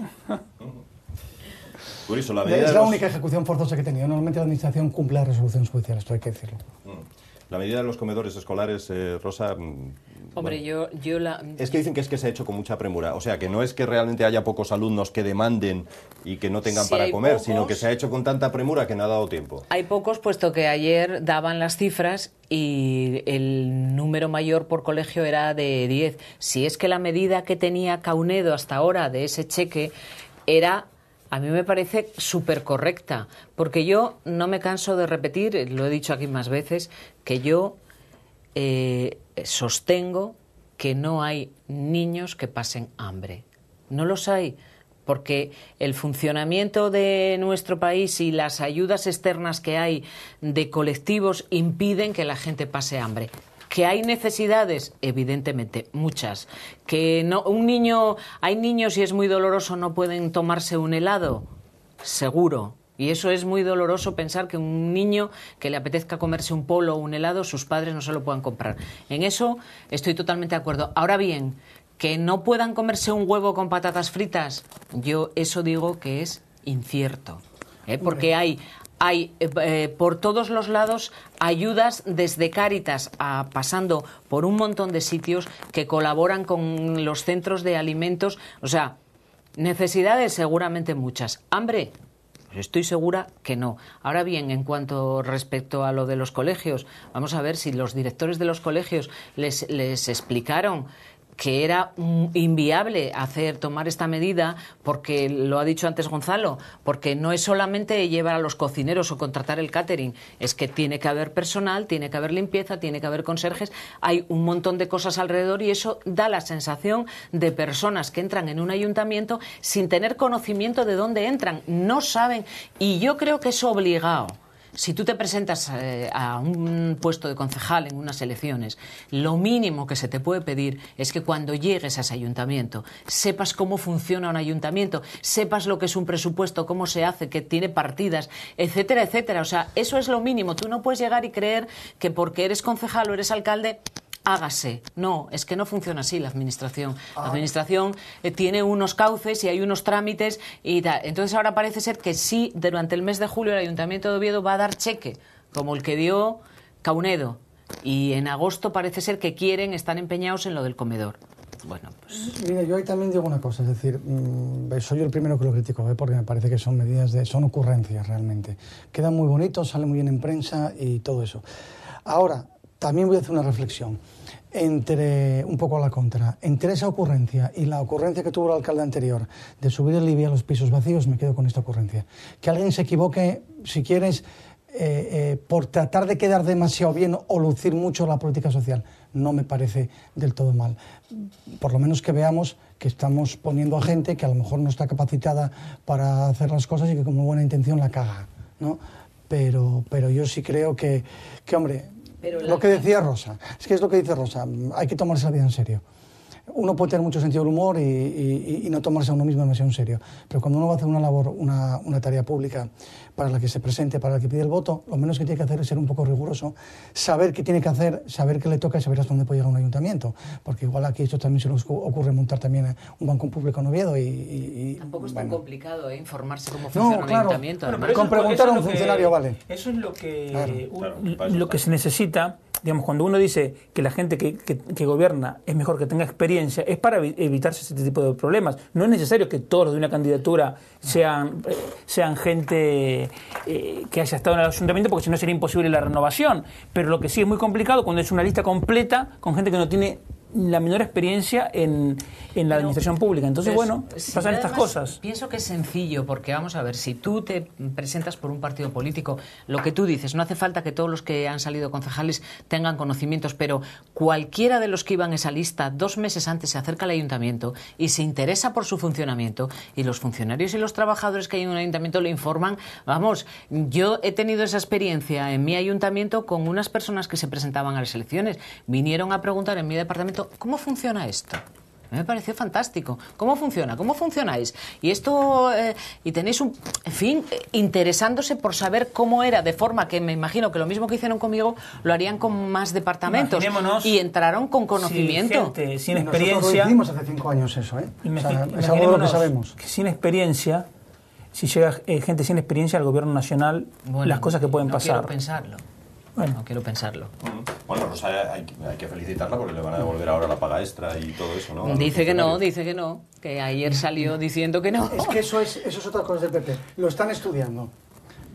Curioso, es la única ejecución forzosa que he tenido. Normalmente la administración cumple las resoluciones judiciales, esto hay que decirlo. La medida de los comedores escolares, Rosa... Hombre, bueno. Es que dicen que se ha hecho con mucha premura. O sea, que no es que realmente haya pocos alumnos que demanden y que no tengan para comer, pocos, sino que se ha hecho con tanta premura que no ha dado tiempo. Hay pocos, puesto que ayer daban las cifras y el número mayor por colegio era de 10. Si es que la medida que tenía Caunedo hasta ahora de ese cheque era... A mí me parece súper correcta, porque yo no me canso de repetir, lo he dicho aquí más veces, que yo sostengo que no hay niños que pasen hambre. No los hay, porque el funcionamiento de nuestro país y las ayudas externas que hay de colectivos impiden que la gente pase hambre. ¿Que hay necesidades? Evidentemente, muchas. ¿Que no, hay niños y es muy doloroso, no pueden tomarse un helado? Seguro. Y eso es muy doloroso, pensar que un niño que le apetezca comerse un polo o un helado, sus padres no se lo puedan comprar. En eso estoy totalmente de acuerdo. Ahora bien, que no puedan comerse un huevo con patatas fritas, yo eso digo que es incierto. Porque hay por todos los lados ayudas desde Cáritas pasando por un montón de sitios que colaboran con los centros de alimentos. O sea, necesidades seguramente muchas. ¿Hambre? Pues estoy segura que no. Ahora bien, en cuanto respecto a lo de los colegios, vamos a ver si los directores de los colegios les explicaron que era inviable tomar esta medida, porque lo ha dicho antes Gonzalo, porque no es solamente llevar a los cocineros o contratar el catering, es que tiene que haber personal, tiene que haber limpieza, tiene que haber conserjes, hay un montón de cosas alrededor y eso da la sensación de personas que entran en un ayuntamiento sin tener conocimiento de dónde entran, no saben, y yo creo que es obligado. Si tú te presentas a un puesto de concejal en unas elecciones, lo mínimo que se te puede pedir es que cuando llegues a ese ayuntamiento sepas cómo funciona un ayuntamiento, sepas lo que es un presupuesto, cómo se hace, que tiene partidas, etcétera, etcétera. O sea, eso es lo mínimo. Tú no puedes llegar y creer que porque eres concejal o eres alcalde hágase. No, es que no funciona así la administración. La administración tiene unos cauces y hay unos trámites y tal. Entonces ahora parece ser que sí, durante el mes de julio el Ayuntamiento de Oviedo va a dar cheque, como el que dio Caunedo. Y en agosto parece ser que están empeñados en lo del comedor. Bueno, pues... Mira, yo ahí también digo una cosa, es decir, soy yo el primero que lo critico, porque me parece que son son ocurrencias realmente. Queda muy bonito, sale muy bien en prensa y todo eso. Ahora, también voy a hacer una reflexión, un poco a la contra. Entre esa ocurrencia y la ocurrencia que tuvo el alcalde anterior de subir el IBI a los pisos vacíos, me quedo con esta ocurrencia. Que alguien se equivoque, si quieres, por tratar de quedar demasiado bien o lucir mucho la política social, no me parece del todo mal. Por lo menos que veamos que estamos poniendo a gente que a lo mejor no está capacitada para hacer las cosas y que con muy buena intención la caga, ¿no? Pero yo sí creo que hombre... Lo que decía Rosa, es que es lo que dice Rosa, hay que tomarse la vida en serio. Uno puede tener mucho sentido del humor y no tomarse a uno mismo demasiado en serio, pero cuando uno va a hacer una labor, una tarea pública para la que se presente, para la que pide el voto, lo menos que tiene que hacer es ser un poco riguroso, saber qué tiene que hacer, saber qué le toca y saber hasta dónde puede llegar un ayuntamiento, porque igual aquí esto también se nos ocurre montar también un banco público en Oviedo Tampoco es tan complicado informarse cómo funciona un ayuntamiento. Bueno, con preguntar a un funcionario vale. Eso es lo que, lo que se necesita. Digamos, cuando uno dice que la gente que gobierna es mejor que tenga experiencia, es para evitarse este tipo de problemas. No es necesario que todos los de una candidatura sean gente que haya estado en el ayuntamiento, porque si no sería imposible la renovación. Pero lo que sí es muy complicado cuando es una lista completa con gente que no tiene la menor experiencia en la administración pública. Entonces, bueno, pasan estas cosas. Pienso que es sencillo, porque vamos a ver, si tú te presentas por un partido político, lo que tú dices, no hace falta que todos los que han salido concejales tengan conocimientos, pero cualquiera de los que iban en esa lista 2 meses antes se acerca al ayuntamiento y se interesa por su funcionamiento, y los funcionarios y los trabajadores que hay en un ayuntamiento le informan. Vamos, yo he tenido esa experiencia en mi ayuntamiento con unas personas que se presentaban a las elecciones. Vinieron a preguntar en mi departamento: ¿cómo funciona esto? Me pareció fantástico. ¿Cómo funciona? ¿Cómo funcionáis? Y esto, y tenéis interesándose por saber cómo era, de forma que me imagino que lo mismo que hicieron conmigo lo harían con más departamentos. Y entraron con conocimiento. Sí, gente sin experiencia. Nosotros lo hicimos hace 5 años eso, ¿eh? O sea, es algo de lo que sabemos. Que sin experiencia, si llega gente sin experiencia al gobierno nacional, las cosas que pueden pasar. Quiero pensarlo. Bueno. No quiero pensarlo. Bueno, Rosa, hay que felicitarla porque le van a devolver ahora la paga extra y todo eso, ¿no? Dice que no, que ayer salió diciendo que no. Es que eso es otra cosa del PP. Lo están estudiando.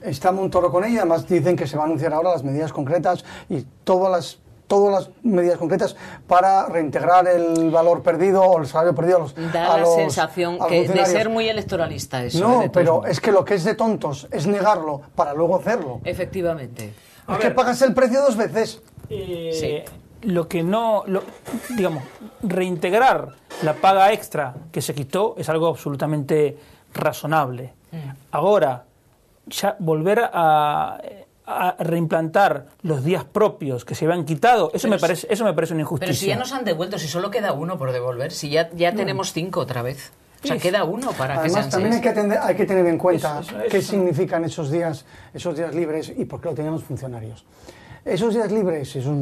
Está Montoro con ella, además dicen que se va a anunciar ahora las medidas concretas y todas las medidas concretas para reintegrar el valor perdido o el salario perdido Da la sensación de ser muy electoralista eso. No, pero es que lo que es de tontos es negarlo para luego hacerlo. Efectivamente. Es que pagas el precio 2 veces. Sí. Lo que no, digamos, reintegrar la paga extra que se quitó es algo absolutamente razonable. Ahora, ya volver a reimplantar los días propios que se habían quitado, eso me parece una injusticia. Pero si ya nos han devuelto, si solo queda uno por devolver, si ya tenemos 5 otra vez. O sea, queda uno para que sean 6. Además, también hay que tener en cuenta qué significan esos días libres y por qué lo tenían los funcionarios. Esos días libres, esos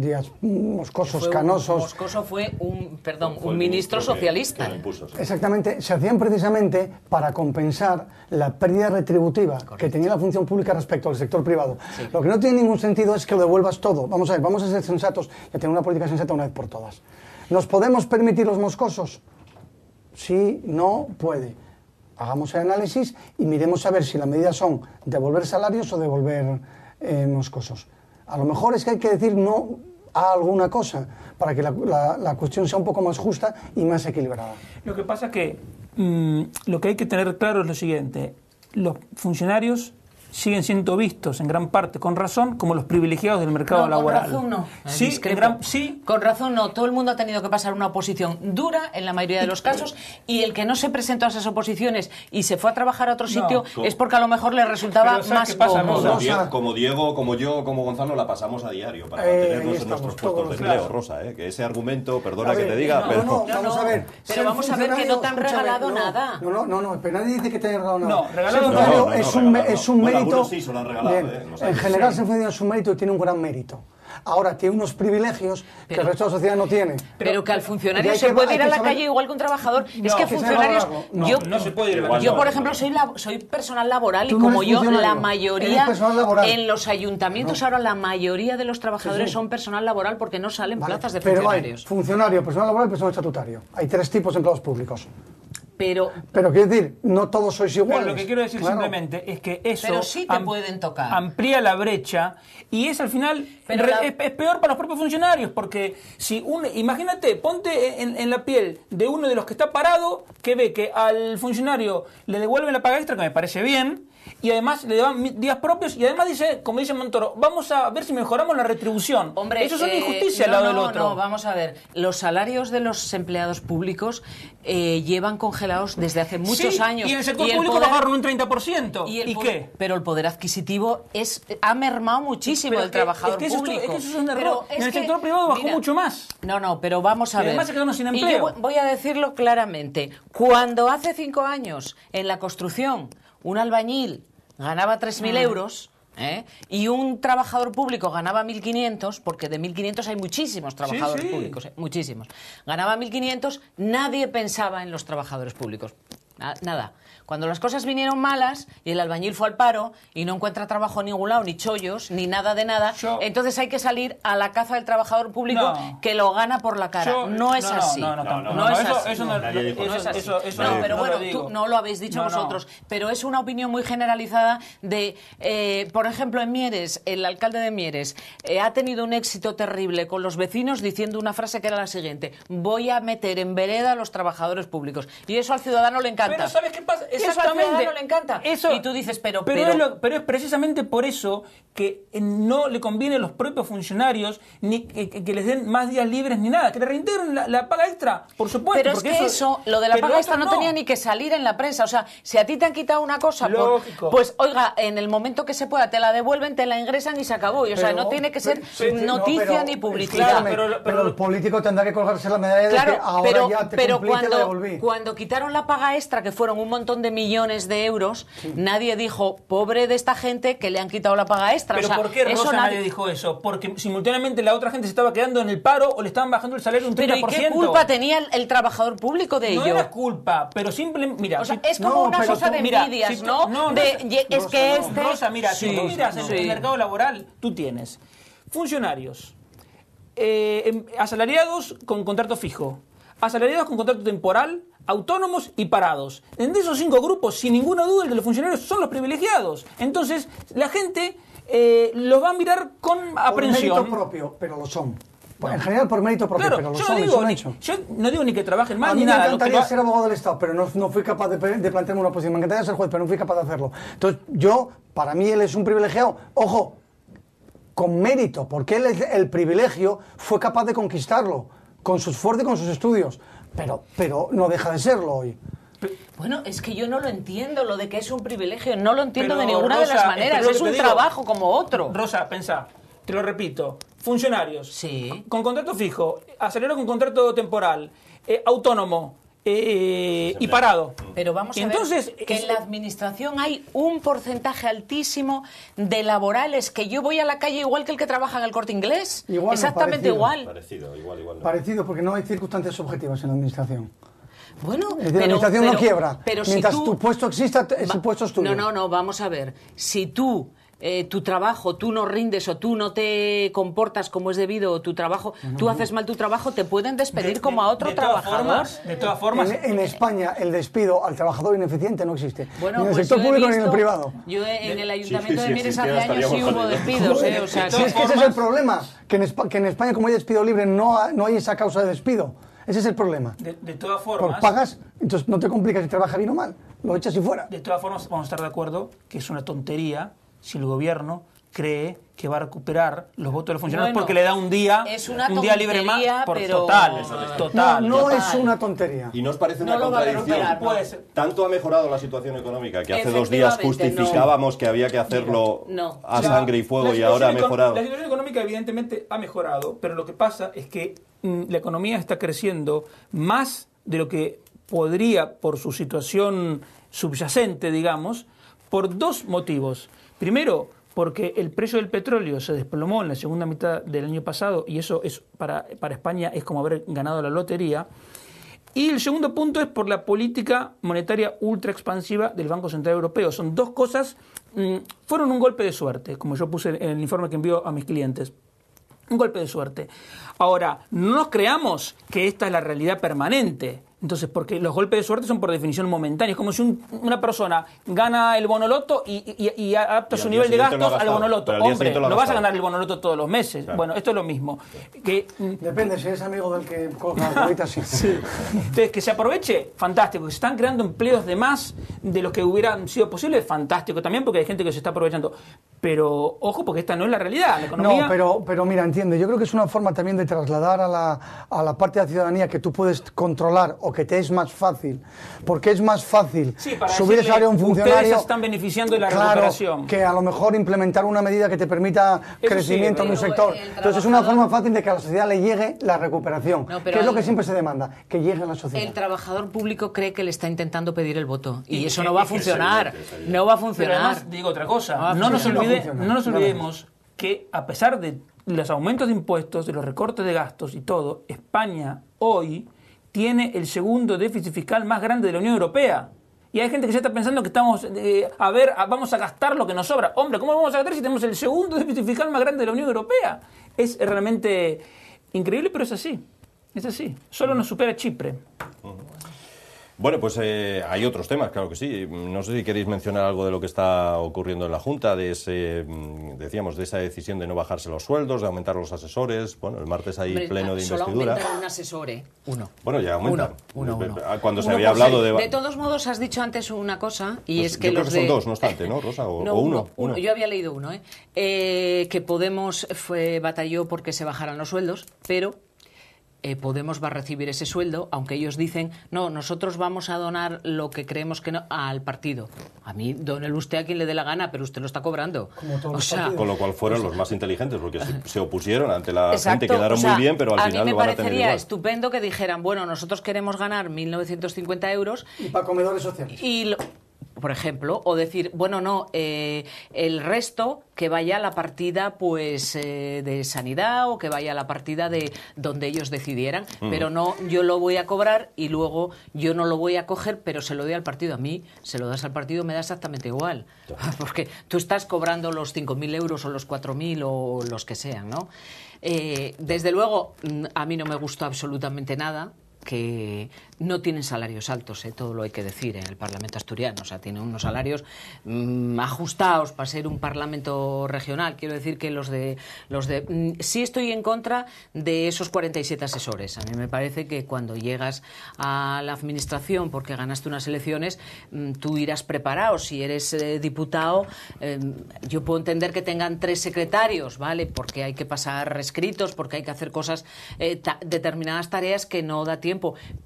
días moscosos, canosos... Moscoso fue un ministro socialista. Exactamente, se hacían precisamente para compensar la pérdida retributiva que tenía la función pública respecto al sector privado. Sí. Lo que no tiene ningún sentido es que lo devuelvas todo. Vamos a ser sensatos y a tener una política sensata una vez por todas. ¿Nos podemos permitir los moscosos? Sí, no, puede. Hagamos el análisis y miremos a ver si las medidas son devolver salarios o devolver moscosos. A lo mejor es que hay que decir no a alguna cosa para que la cuestión sea un poco más justa y más equilibrada. Lo que pasa es que lo que hay que tener claro es lo siguiente: los funcionarios siguen siendo vistos en gran parte con razón como los privilegiados del mercado laboral. Con razón no. Sí, con razón no. Todo el mundo ha tenido que pasar una oposición dura en la mayoría de los casos y el que no se presentó a esas oposiciones y se fue a trabajar a otro sitio es porque a lo mejor le resultaba más cómodo. Como Diego, como yo, como Gonzalo la pasamos a diario para mantenernos en nuestros puestos de empleo, Rosa, que ese argumento, perdona que te diga, pero vamos a ver. Pero vamos a ver que no te han regalado nada. No, pero nadie dice que te han regalado nada. No, regalado es un mérito. Sí, se lo han regalado, en general se funciona su mérito y tiene un gran mérito. Ahora tiene unos privilegios que el resto de la sociedad no tiene. Pero que al funcionario se puede ir a la calle igual que un trabajador. Es que funcionarios... No se puede ir a la calle. Yo, por ejemplo, soy personal laboral y como yo, la mayoría en los ayuntamientos ahora la mayoría de los trabajadores son personal laboral porque no salen plazas de funcionarios. Pero hay funcionario, personal laboral y personal estatutario. Hay 3 tipos de empleados públicos. Pero quiero decir, no todos sois iguales. Pero lo que quiero decir simplemente es que eso pero sí te pueden tocar. Amplía la brecha y es al final es peor para los propios funcionarios porque si imagínate, ponte en la piel de uno de los que está parado que ve que al funcionario le devuelven la paga extra, que me parece bien, y además le dan días propios y además dice, como dice Montoro, vamos a ver si mejoramos la retribución. Hombre, eso es una injusticia al lado del otro. No, vamos a ver. Los salarios de los empleados públicos llevan congelados desde hace muchos años. Y en el sector público bajaron un 30%. ¿Y qué? Pero el poder adquisitivo ha mermado muchísimo el trabajador público. Eso es un error. En el sector privado bajó mucho más. No, pero vamos a ver. Además se quedaron sin empleo. Y yo voy a decirlo claramente. Cuando hace 5 años en la construcción un albañil ganaba 3.000 euros y un trabajador público ganaba 1.500, porque de 1.500 hay muchísimos trabajadores públicos, muchísimos. Ganaba 1.500, nadie pensaba en los trabajadores públicos. Nada. Cuando las cosas vinieron malas y el albañil fue al paro y no encuentra trabajo en ningún lado, ni chollos, ni nada de nada, entonces hay que salir a la caza del trabajador público que lo gana por la cara. No es así. No es así. No, pero bueno, tú no lo habéis dicho vosotros, pero es una opinión muy generalizada de, por ejemplo, en Mieres, el alcalde de Mieres ha tenido un éxito terrible con los vecinos diciendo una frase que era la siguiente: voy a meter en vereda a los trabajadores públicos. Y eso al ciudadano le encanta. Pero ¿sabes qué pasa? Eso al ciudadano le encanta. Eso, y tú dices, pero es precisamente por eso que no le conviene a los propios funcionarios ni que les den más días libres ni nada, que le reintegren la paga extra, por supuesto. Pero es que lo de la paga extra no tenía ni que salir en la prensa. O sea, si a ti te han quitado una cosa, pues oiga, en el momento que se pueda te la devuelven, te la ingresan y se acabó. Y, o sea, no tiene que ser noticia ni publicidad. Pero el político tendrá que colgarse la medalla de que ahora ya te cumplí y te la devolví. Cuando quitaron la paga extra, extra, que fueron un montón de millones de euros, nadie dijo, pobre de esta gente que le han quitado la paga extra. ¿Pero o sea, por qué, Rosa, nadie dijo eso? Porque simultáneamente la otra gente se estaba quedando en el paro o le estaban bajando el salario un 30%. ¿Pero y qué culpa tenía el trabajador público de ello? No era culpa, pero simplemente... Mira, o sea, es como una cosa de envidias, ¿no? Es que este... Rosa, mira, si tú miras el mercado laboral, tú tienes funcionarios, asalariados con contrato fijo, asalariados con contrato temporal, autónomos y parados. En esos 5 grupos, sin ninguna duda, el de los funcionarios son los privilegiados. Entonces, la gente los va a mirar con aprensión. Por mérito propio, pero lo son. En general por mérito propio, claro, pero lo yo son. Yo no digo ni que trabajen mal ni nada. A mí me encantaría ser abogado del Estado, pero no fui capaz de plantearme una posición. Me encantaría ser juez, pero no fui capaz de hacerlo. Entonces, para mí él es un privilegiado. Ojo, con mérito, porque él es el privilegio, fue capaz de conquistarlo, con su esfuerzo y con sus estudios, pero no deja de serlo hoy. Bueno, es que yo no lo entiendo, lo de que es un privilegio, no lo entiendo pero, de ninguna de las maneras, es un trabajo como otro. Rosa, pensá, te lo repito, funcionarios, sí, con contrato fijo, asalariado con contrato temporal, autónomo, y parado. Pero vamos a ver que en la administración hay un porcentaje altísimo de laborales que yo voy a la calle igual que el que trabaja en el Corte Inglés. Igual, exactamente igual. Igual. No. Parecido, porque no hay circunstancias objetivas en la administración. Bueno, la administración no quiebra. Pero mientras si tu puesto exista, ese puesto es tuyo. No, vamos a ver. Si tú... tu trabajo, tú no rindes o tú no te comportas como es debido o tu trabajo, tú haces mal tu trabajo, te pueden despedir como a otro trabajador. De todas formas, en España el despido al trabajador ineficiente no existe. Bueno, ni en el pues sector público ni en el privado. Yo en el Ayuntamiento de Mieres hace años sí hubo despidos. O sea, es que ese es el problema, que en España como hay despido libre no hay esa causa de despido. Ese es el problema. De todas formas... pagas, entonces no te complicas si trabaja bien o mal, lo echas y fuera. De todas formas, vamos a estar de acuerdo que es una tontería si el gobierno cree que va a recuperar los votos de los funcionarios porque le da un día libre más. Total. No es una tontería. ¿Y no os parece una contradicción? Tanto ha mejorado la situación económica que hace 2 días justificábamos que había que hacerlo a sangre y fuego y ahora ha mejorado. La situación económica evidentemente ha mejorado, pero lo que pasa es que la economía está creciendo más de lo que podría por su situación subyacente, digamos, por 2 motivos. Primero, porque el precio del petróleo se desplomó en la segunda mitad del año pasado y eso es para España es como haber ganado la lotería. Y el segundo punto es por la política monetaria ultra expansiva del Banco Central Europeo. Son 2 cosas, fueron un golpe de suerte, como yo puse en el informe que envío a mis clientes. Un golpe de suerte. Ahora, no nos creamos que esta es la realidad permanente. Entonces, porque los golpes de suerte son por definición momentáneos. Es como si una persona gana el bonoloto y adapta su nivel de gastos al bonoloto. Hombre, no vas a ganar el bonoloto todos los meses. Claro. Bueno, esto es lo mismo. Depende, si eres amigo del que coja la bolita, sí. Entonces, que se aproveche, fantástico. Que se están creando empleos de más de los que hubieran sido posibles, fantástico también, porque hay gente que se está aprovechando. Pero, ojo, porque esta no es la realidad. La economía... No, pero mira, entiende. Yo creo que es una forma también de trasladar a la parte de la ciudadanía que tú puedes controlar o que te es más fácil, porque es más fácil subir el salario a un funcionario. Ustedes se están beneficiando de la recuperación. Que a lo mejor implementar una medida que te permita crecimiento en un sector. Entonces es una forma fácil de que a la sociedad le llegue la recuperación, que es lo que siempre se demanda, que llegue a la sociedad. El trabajador público cree que le está intentando pedir el voto y eso no va a funcionar. No va a funcionar. Pero además, digo otra cosa, no nos olvidemos que a pesar de los aumentos de impuestos, de los recortes de gastos y todo, España hoy tiene el segundo déficit fiscal más grande de la Unión Europea. Y hay gente que ya está pensando que estamos, vamos a gastar lo que nos sobra. Hombre, ¿cómo vamos a gastar si tenemos el segundo déficit fiscal más grande de la Unión Europea? Es realmente increíble, pero es así. Es así. Solo nos supera Chipre. Bueno, pues hay otros temas, claro que sí. No sé si queréis mencionar algo de lo que está ocurriendo en la Junta, de esa decisión de no bajarse los sueldos, de aumentar los asesores. Bueno, el martes hay pleno de investidura. Solo aumentan un asesor, uno. Bueno, ya aumentan. Uno. Cuando se había hablado de... De todos modos, has dicho antes una cosa, y pues es que yo creo que son 2, no obstante, ¿no, Rosa? No, uno. Yo había leído uno, que Podemos batalló porque se bajaran los sueldos, pero Podemos va a recibir ese sueldo, aunque ellos dicen, no, nosotros vamos a donar lo que creemos que no al partido. A mí, dónele usted a quien le dé la gana, pero usted lo está cobrando. Con lo cual fueron los más inteligentes, porque se opusieron ante la gente, quedaron muy bien, pero al final lo van a tener igual. A mí me parecería estupendo que dijeran, bueno, nosotros queremos ganar 1.950 euros. Y para comedores sociales. Por ejemplo, o decir, bueno, no, el resto que vaya a la partida pues de sanidad o que vaya a la partida de donde ellos decidieran, pero no, yo lo voy a cobrar y luego yo no lo voy a coger, pero se lo doy al partido. A mí, se lo das al partido, me da exactamente igual, porque tú estás cobrando los 5.000 euros o los 4.000 o los que sean, ¿no? Desde luego, a mí no me gustó absolutamente nada, que no tienen salarios altos, todo lo hay que decir, en el Parlamento asturiano. O sea, tienen unos salarios ajustados para ser un Parlamento regional. Quiero decir que sí estoy en contra de esos 47 asesores. A mí me parece que cuando llegas a la administración porque ganaste unas elecciones, tú irás preparado. Si eres diputado, yo puedo entender que tengan 3 secretarios, ¿vale? Porque hay que pasar escritos, porque hay que hacer cosas, determinadas tareas que no da tiempo.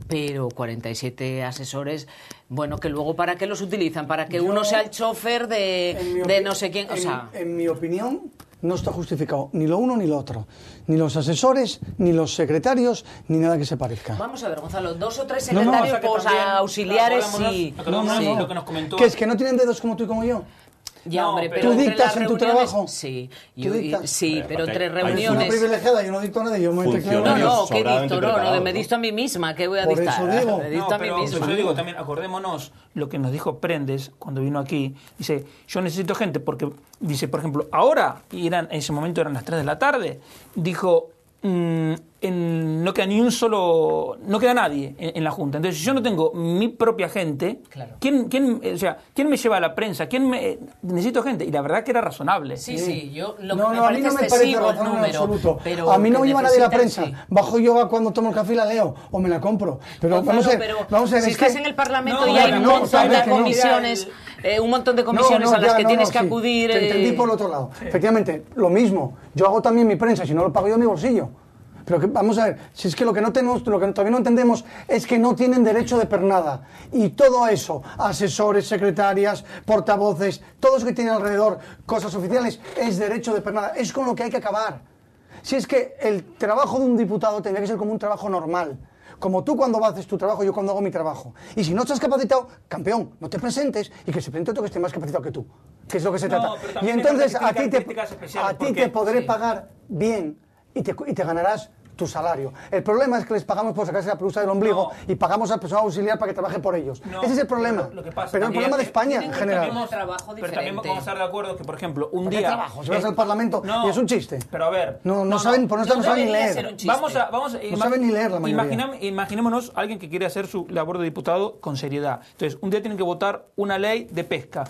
Pero 47 asesores, bueno, que luego ¿para qué los utilizan? Para que uno sea el chofer de no sé quién. O sea, en mi opinión, no está justificado ni lo uno ni lo otro. Ni los asesores, ni los secretarios, ni nada que se parezca. Vamos a ver, Gonzalo, 2 o 3 secretarios, auxiliares y... Lo que nos comentó... ¿Que es que no tienen dedos como tú y como yo? Ya, no, hombre, pero ¿tú dictas en tu trabajo? Sí, sí, pero entre Yo soy una reuniones... privilegiada, yo no dicto nada, yo me No, ¿qué dicto? No, me dicto a mí misma, ¿qué voy a por dictar? Eso digo. Me dicto a mí misma. Yo digo también, acordémonos lo que nos dijo Prendes cuando vino aquí. Dice, yo necesito gente porque, dice, por ejemplo, ahora, y en ese momento eran las 3 de la tarde, dijo... no queda ni un solo, no queda nadie en la Junta. Entonces, si yo no tengo mi propia gente, claro. ¿quién me lleva a la prensa? Necesito gente. Y la verdad que era razonable. Sí, yo a mí no me parece razonable en absoluto. Pero a mí no me lleva nadie a la prensa. Sí. Bajo yo cuando tomo el café y la leo o me la compro. Pero vamos a ver, si estás en el Parlamento y hay un montón de comisiones, un montón de comisiones a las que tienes que acudir. Te entendí por el otro lado. Sí. Efectivamente, lo mismo. Yo hago también mi prensa, si no lo pago yo en mi bolsillo. Pero que, vamos a ver, si es que lo que todavía no entendemos es que no tienen derecho de pernada. Y todo eso, asesores, secretarias, portavoces, todo eso que tienen alrededor, cosas oficiales, es derecho de pernada. Es con lo que hay que acabar. Si es que el trabajo de un diputado tendría que ser como un trabajo normal. Como tú cuando haces tu trabajo, yo cuando hago mi trabajo. Y si no estás capacitado, campeón, no te presentes y que se presente otro que esté más capacitado que tú. Que es lo que se trata. Y entonces a ti te podré pagar bien y te ganarás tu salario. El problema es que les pagamos por sacarse la pelusa del ombligo y pagamos al personal auxiliar para que trabaje por ellos. Ese es el problema. Lo que pasa pero el problema de España en general. Pero también vamos a estar de acuerdo que, por ejemplo, un día... trabajo? Si vas al Parlamento y es un chiste. Pero a ver... No saben ni leer. No saben ni leer la mayoría. Imaginémonos a alguien que quiere hacer su labor de diputado con seriedad. Entonces, un día tienen que votar una ley de pesca.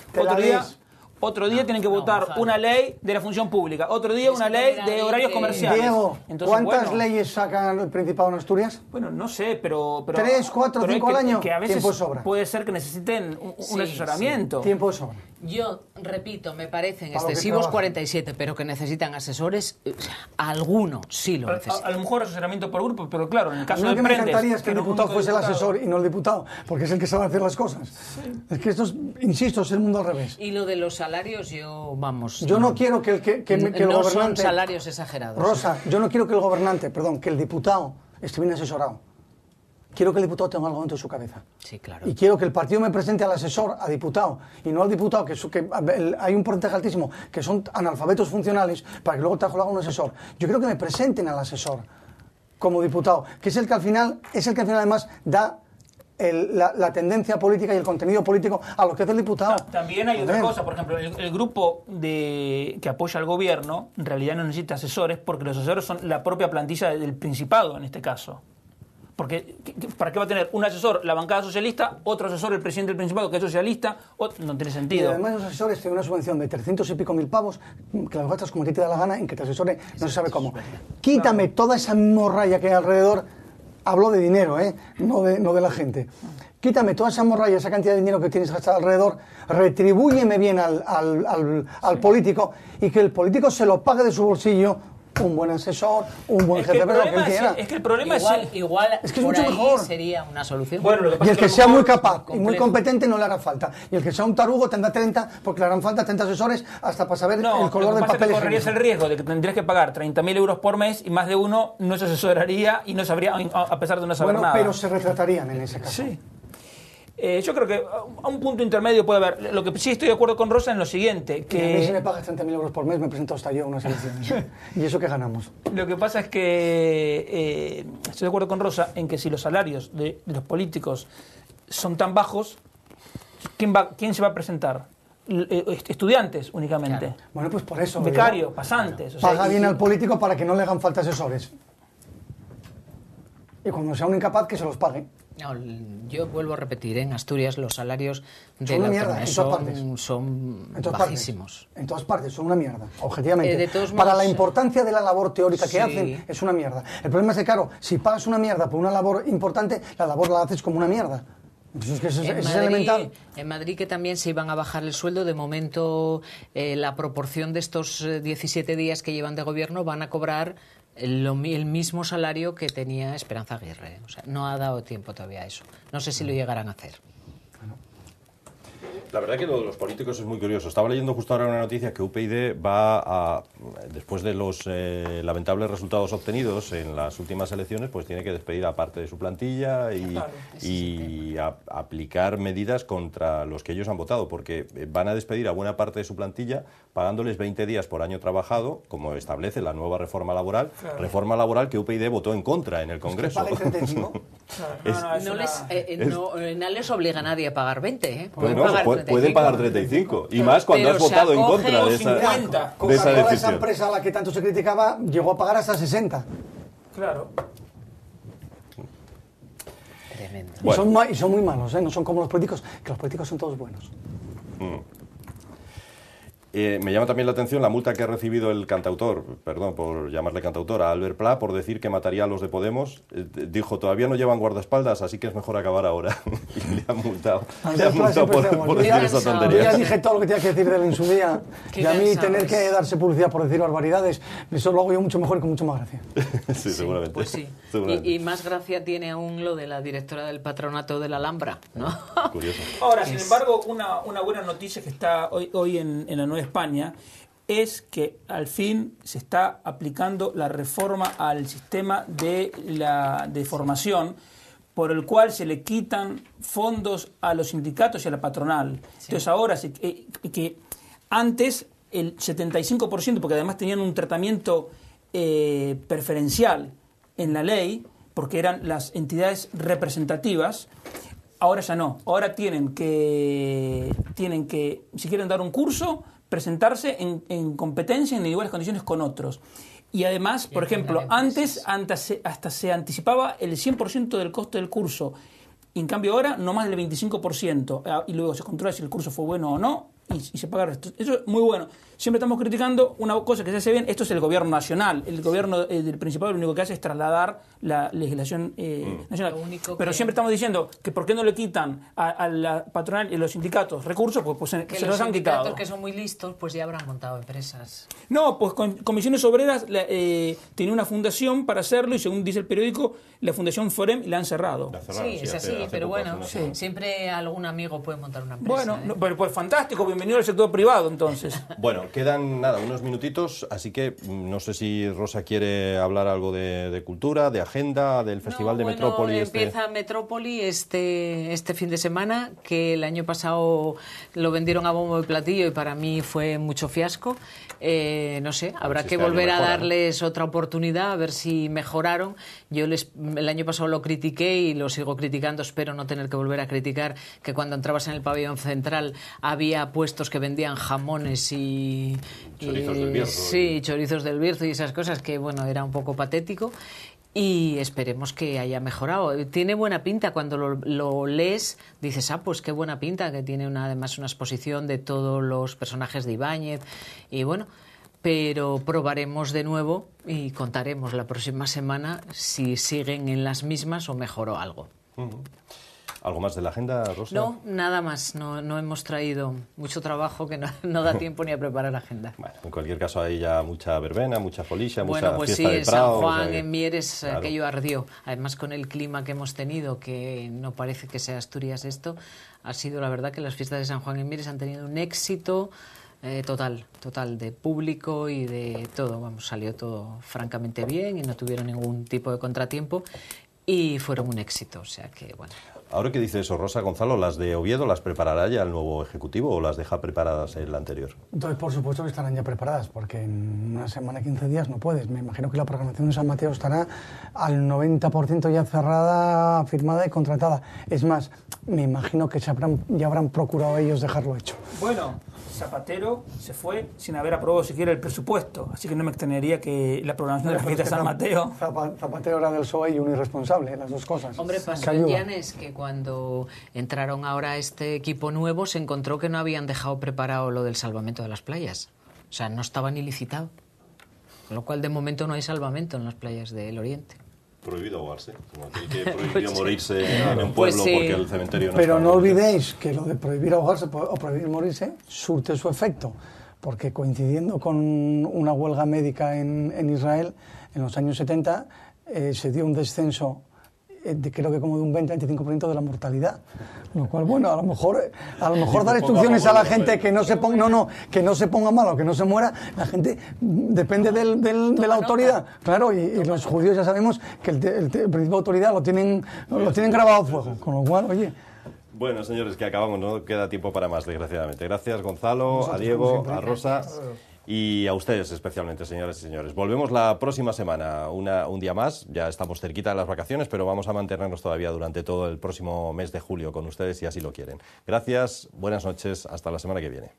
Otro día tienen que votar una ley de la función pública. Otro día una ley de horarios comerciales. Diego, ¿cuántas leyes sacan el Principado en Asturias? Bueno, no sé, pero 3, 4, 5 al año. Que a veces tiempo sobra. Puede ser que necesiten un asesoramiento. Tiempo sobra. Yo repito, me parecen excesivos 47, pero que necesitan asesores, alguno sí lo necesitan. A lo mejor asesoramiento por grupo, pero claro, en el caso de Prendes... me encantaría que el diputado fuese el asesor y no el diputado, porque es el que sabe hacer las cosas. Sí. Es que esto es, insisto, es el mundo al revés. Y lo de los salarios, yo no quiero que el no gobernante... son salarios exagerados. Rosa, yo no quiero que el gobernante, que el diputado esté bien asesorado. Quiero que el diputado tenga algo dentro de su cabeza. Sí, claro. Y quiero que el partido me presente al asesor, a diputado, y no al diputado, que hay un porcentaje altísimo que son analfabetos funcionales, para que luego lo haga un asesor. Yo quiero que me presenten al asesor como diputado, que es el que al final además da la tendencia política y el contenido político a lo que hace el diputado. También hay otra cosa, por ejemplo, el grupo que apoya al gobierno en realidad no necesita asesores, porque los asesores son la propia plantilla del Principado en este caso. Porque ¿para qué va a tener un asesor la bancada socialista, otro asesor el presidente del Principado que es socialista? No tiene sentido. Y además los asesores tienen una subvención de 300 y pico mil pavos que las gastas como a ti te da la gana en que te asesore no se sabe cómo. Quítame toda esa morralla que hay alrededor. Hablo de dinero, no de la gente. Quítame toda esa morralla, esa cantidad de dinero que tienes gastado alrededor, retribúyeme bien al político y que el político se lo pague de su bolsillo un buen asesor, un buen Es que jefe, el pero lo que él problema quiera. es que el problema Igual Es que es por mucho ahí mejor. sería una solución. Bueno, lo que Y pasa el es que a lo sea muy mejor- capaz y muy complejo. competente no le hará falta. Y el que sea un tarugo tendrá 30, porque le harán falta 30 asesores hasta para saber No, el color lo que del pasa es papel que correrías el higiénico. riesgo de que tendrías que pagar 30.000 euros por mes y más de uno no se asesoraría y no sabría, a pesar de no saber Bueno, nada. pero se retratarían en ese caso. Sí. Yo creo que a un punto intermedio puede haber. Lo que sí estoy de acuerdo con Rosa en lo siguiente, Y a mí si me que pagas 30.000 euros por mes me presento hasta yo a unas elecciones. ¿Y eso qué ganamos? lo que pasa es que estoy de acuerdo con Rosa en que si los salarios de los políticos son tan bajos, ¿quién se va a presentar? Estudiantes únicamente. Claro. Bueno, pues por eso. Becarios, digo, pasantes. O sea, paga y- bien al político para que no le hagan falta asesores. Y cuando sea un incapaz, que se los pague. No, yo vuelvo a repetir, en Asturias los salarios de Son una la mierda, autonomía en todas partes. son En todas bajísimos. partes. En todas partes, son una mierda, objetivamente. De todos Para modos, la importancia de la labor teórica que sí. hacen, es una mierda. El problema es que, claro, si pagas una mierda por una labor importante, la labor la haces como una mierda. Entonces, que eso es elemental. En Madrid, que también se iban a bajar el sueldo, de momento la proporción de estos 17 días que llevan de gobierno van a cobrar el mismo salario que tenía Esperanza Aguirre. O sea, no ha dado tiempo todavía a eso. No sé si lo llegarán a hacer. La verdad que lo de los políticos es muy curioso. Estaba leyendo justo ahora una noticia que UPyD va a, después de los lamentables resultados obtenidos en las últimas elecciones, pues tiene que despedir a parte de su plantilla y aplicar medidas contra los que ellos han votado, porque van a despedir a buena parte de su plantilla pagándoles 20 días por año trabajado, como establece la nueva reforma laboral que UPyD votó en contra en el Congreso. Que paguen 35. No les obliga a nadie a pagar 20, ¿eh? Pueden pagar 35. Y más cuando Pero has votado en se acoge contra de 50. esa Coca-Cola, esa decisión. empresa a la que tanto se criticaba, llegó a pagar hasta 60. Claro. Tremendo. Bueno. Y son muy malos, ¿eh? No son como los políticos, que los políticos son todos buenos. Me llama también la atención la multa que ha recibido el cantautor, perdón por llamarle cantautor, a Albert Pla, por decir que mataría a los de Podemos. Dijo, todavía no llevan guardaespaldas, así que es mejor acabar ahora. Y le han multado, por decir esa Yo tontería. ya dije todo lo que tenía que decir de él en su día. Qué Y a mí cansados. tener que darse publicidad por decir barbaridades, eso lo hago yo mucho mejor y con mucha más gracia. Sí, seguramente. Pues sí. Seguramente. Y más gracia tiene aún lo de la directora del patronato de la Alhambra, ¿no? Curioso. Ahora, sin embargo, una buena noticia que está hoy en la Nueva España es que al fin se está aplicando la reforma al sistema de formación, por el cual se le quitan fondos a los sindicatos y a la patronal. Sí. Entonces ahora, que antes el 75%, porque además tenían un tratamiento preferencial en la ley, porque eran las entidades representativas, ahora ya no. Ahora tienen que, si quieren dar un curso, presentarse en competencia en iguales condiciones con otros. Y además, por ejemplo, antes hasta se anticipaba el 100% del costo del curso. Y en cambio ahora no más del 25%. Y luego se controla si el curso fue bueno o no y se paga el resto. Eso es muy bueno. Siempre estamos criticando una cosa que se hace bien. Esto es el gobierno nacional. El gobierno del Principado lo único que hace es trasladar la legislación nacional. Pero siempre estamos diciendo que por qué no le quitan a la patronal y a los sindicatos recursos, pues se los han quitado. Los sindicatos que son muy listos, pues ya habrán montado empresas. No, pues Comisiones Obreras tenía una fundación para hacerlo y según dice el periódico, la Fundación Forem la han cerrado. Sí, es así, pero bueno, siempre algún amigo puede montar una empresa. Bueno, no, pero pues fantástico, bienvenido al sector privado entonces. Bueno, quedan unos minutitos, así que no sé si Rosa quiere hablar algo de cultura, de agenda, del Festival de Metrópoli. Empieza Metrópoli este fin de semana, que el año pasado lo vendieron a bombo y platillo y para mí fue mucho fiasco. No sé, habrá que volver a darles otra oportunidad, a ver si mejoraron. Yo el año pasado lo critiqué y lo sigo criticando, espero no tener que volver a criticar que cuando entrabas en el pabellón central había puestos que vendían jamones y chorizos del Bierzo. Sí, chorizos del Bierzo y esas cosas que, bueno, era un poco patético. Y esperemos que haya mejorado. Tiene buena pinta, cuando lo lees dices, pues qué buena pinta, que tiene además una exposición de todos los personajes de Ibáñez y bueno, pero probaremos de nuevo y contaremos la próxima semana si siguen en las mismas o mejoró algo. ¿Algo más de la agenda, Rosa? No, nada más. No hemos traído mucho trabajo que no da tiempo ni a preparar la agenda. Bueno, en cualquier caso hay ya mucha verbena, mucha folicha, Bueno, mucha pues fiesta sí, de en Prado. San Juan, o sea, en Mieres, claro. aquello ardió. Además, con el clima que hemos tenido, que no parece que sea Asturias esto, ha sido la verdad que las fiestas de San Juan en Mieres han tenido un éxito total de público y de todo. Vamos, salió todo francamente bien y no tuvieron ningún tipo de contratiempo y fueron un éxito, o sea que, bueno. Ahora que dice eso, Rosa Gonzalo, ¿las de Oviedo las preparará ya el nuevo ejecutivo o las deja preparadas el anterior? Entonces, por supuesto que estarán ya preparadas, porque en una semana, 15 días no puedes. Me imagino que la programación de San Mateo estará al 90% ya cerrada, firmada y contratada. Es más, me imagino que ya habrán procurado ellos dejarlo hecho. Bueno, Zapatero se fue sin haber aprobado siquiera el presupuesto, así que no me extrañaría que la programación de la fiesta de San Mateo... Zapatero era del PSOE y un irresponsable, las dos cosas. Hombre, pasó en Llanes que cuando entraron ahora a este equipo nuevo se encontró que no habían dejado preparado lo del salvamento de las playas. O sea, no estaba ni licitado. Con lo cual, de momento, no hay salvamento en las playas del Oriente. Prohibido ahogarse, como aquel que prohibió morirse en un pueblo sí. porque el cementerio no Pero estaba no libre. olvidéis que lo de prohibir ahogarse o prohibir morirse surte su efecto, porque coincidiendo con una huelga médica en Israel, en los años 70 se dio un descenso creo que como de un 20-25% de la mortalidad, lo cual, bueno, a lo mejor dar instrucciones a la gente que no se ponga malo, que no se muera, la gente depende de la autoridad, claro, y los judíos ya sabemos que el principio de autoridad lo tienen grabado a fuego, con lo cual, oye. Bueno, señores, que acabamos, no queda tiempo para más, desgraciadamente. Gracias, Gonzalo, a Diego, a Rosa y a ustedes especialmente, señoras y señores. Volvemos la próxima semana, un día más. Ya estamos cerquita de las vacaciones, pero vamos a mantenernos todavía durante todo el próximo mes de julio con ustedes, si así lo quieren. Gracias, buenas noches, hasta la semana que viene.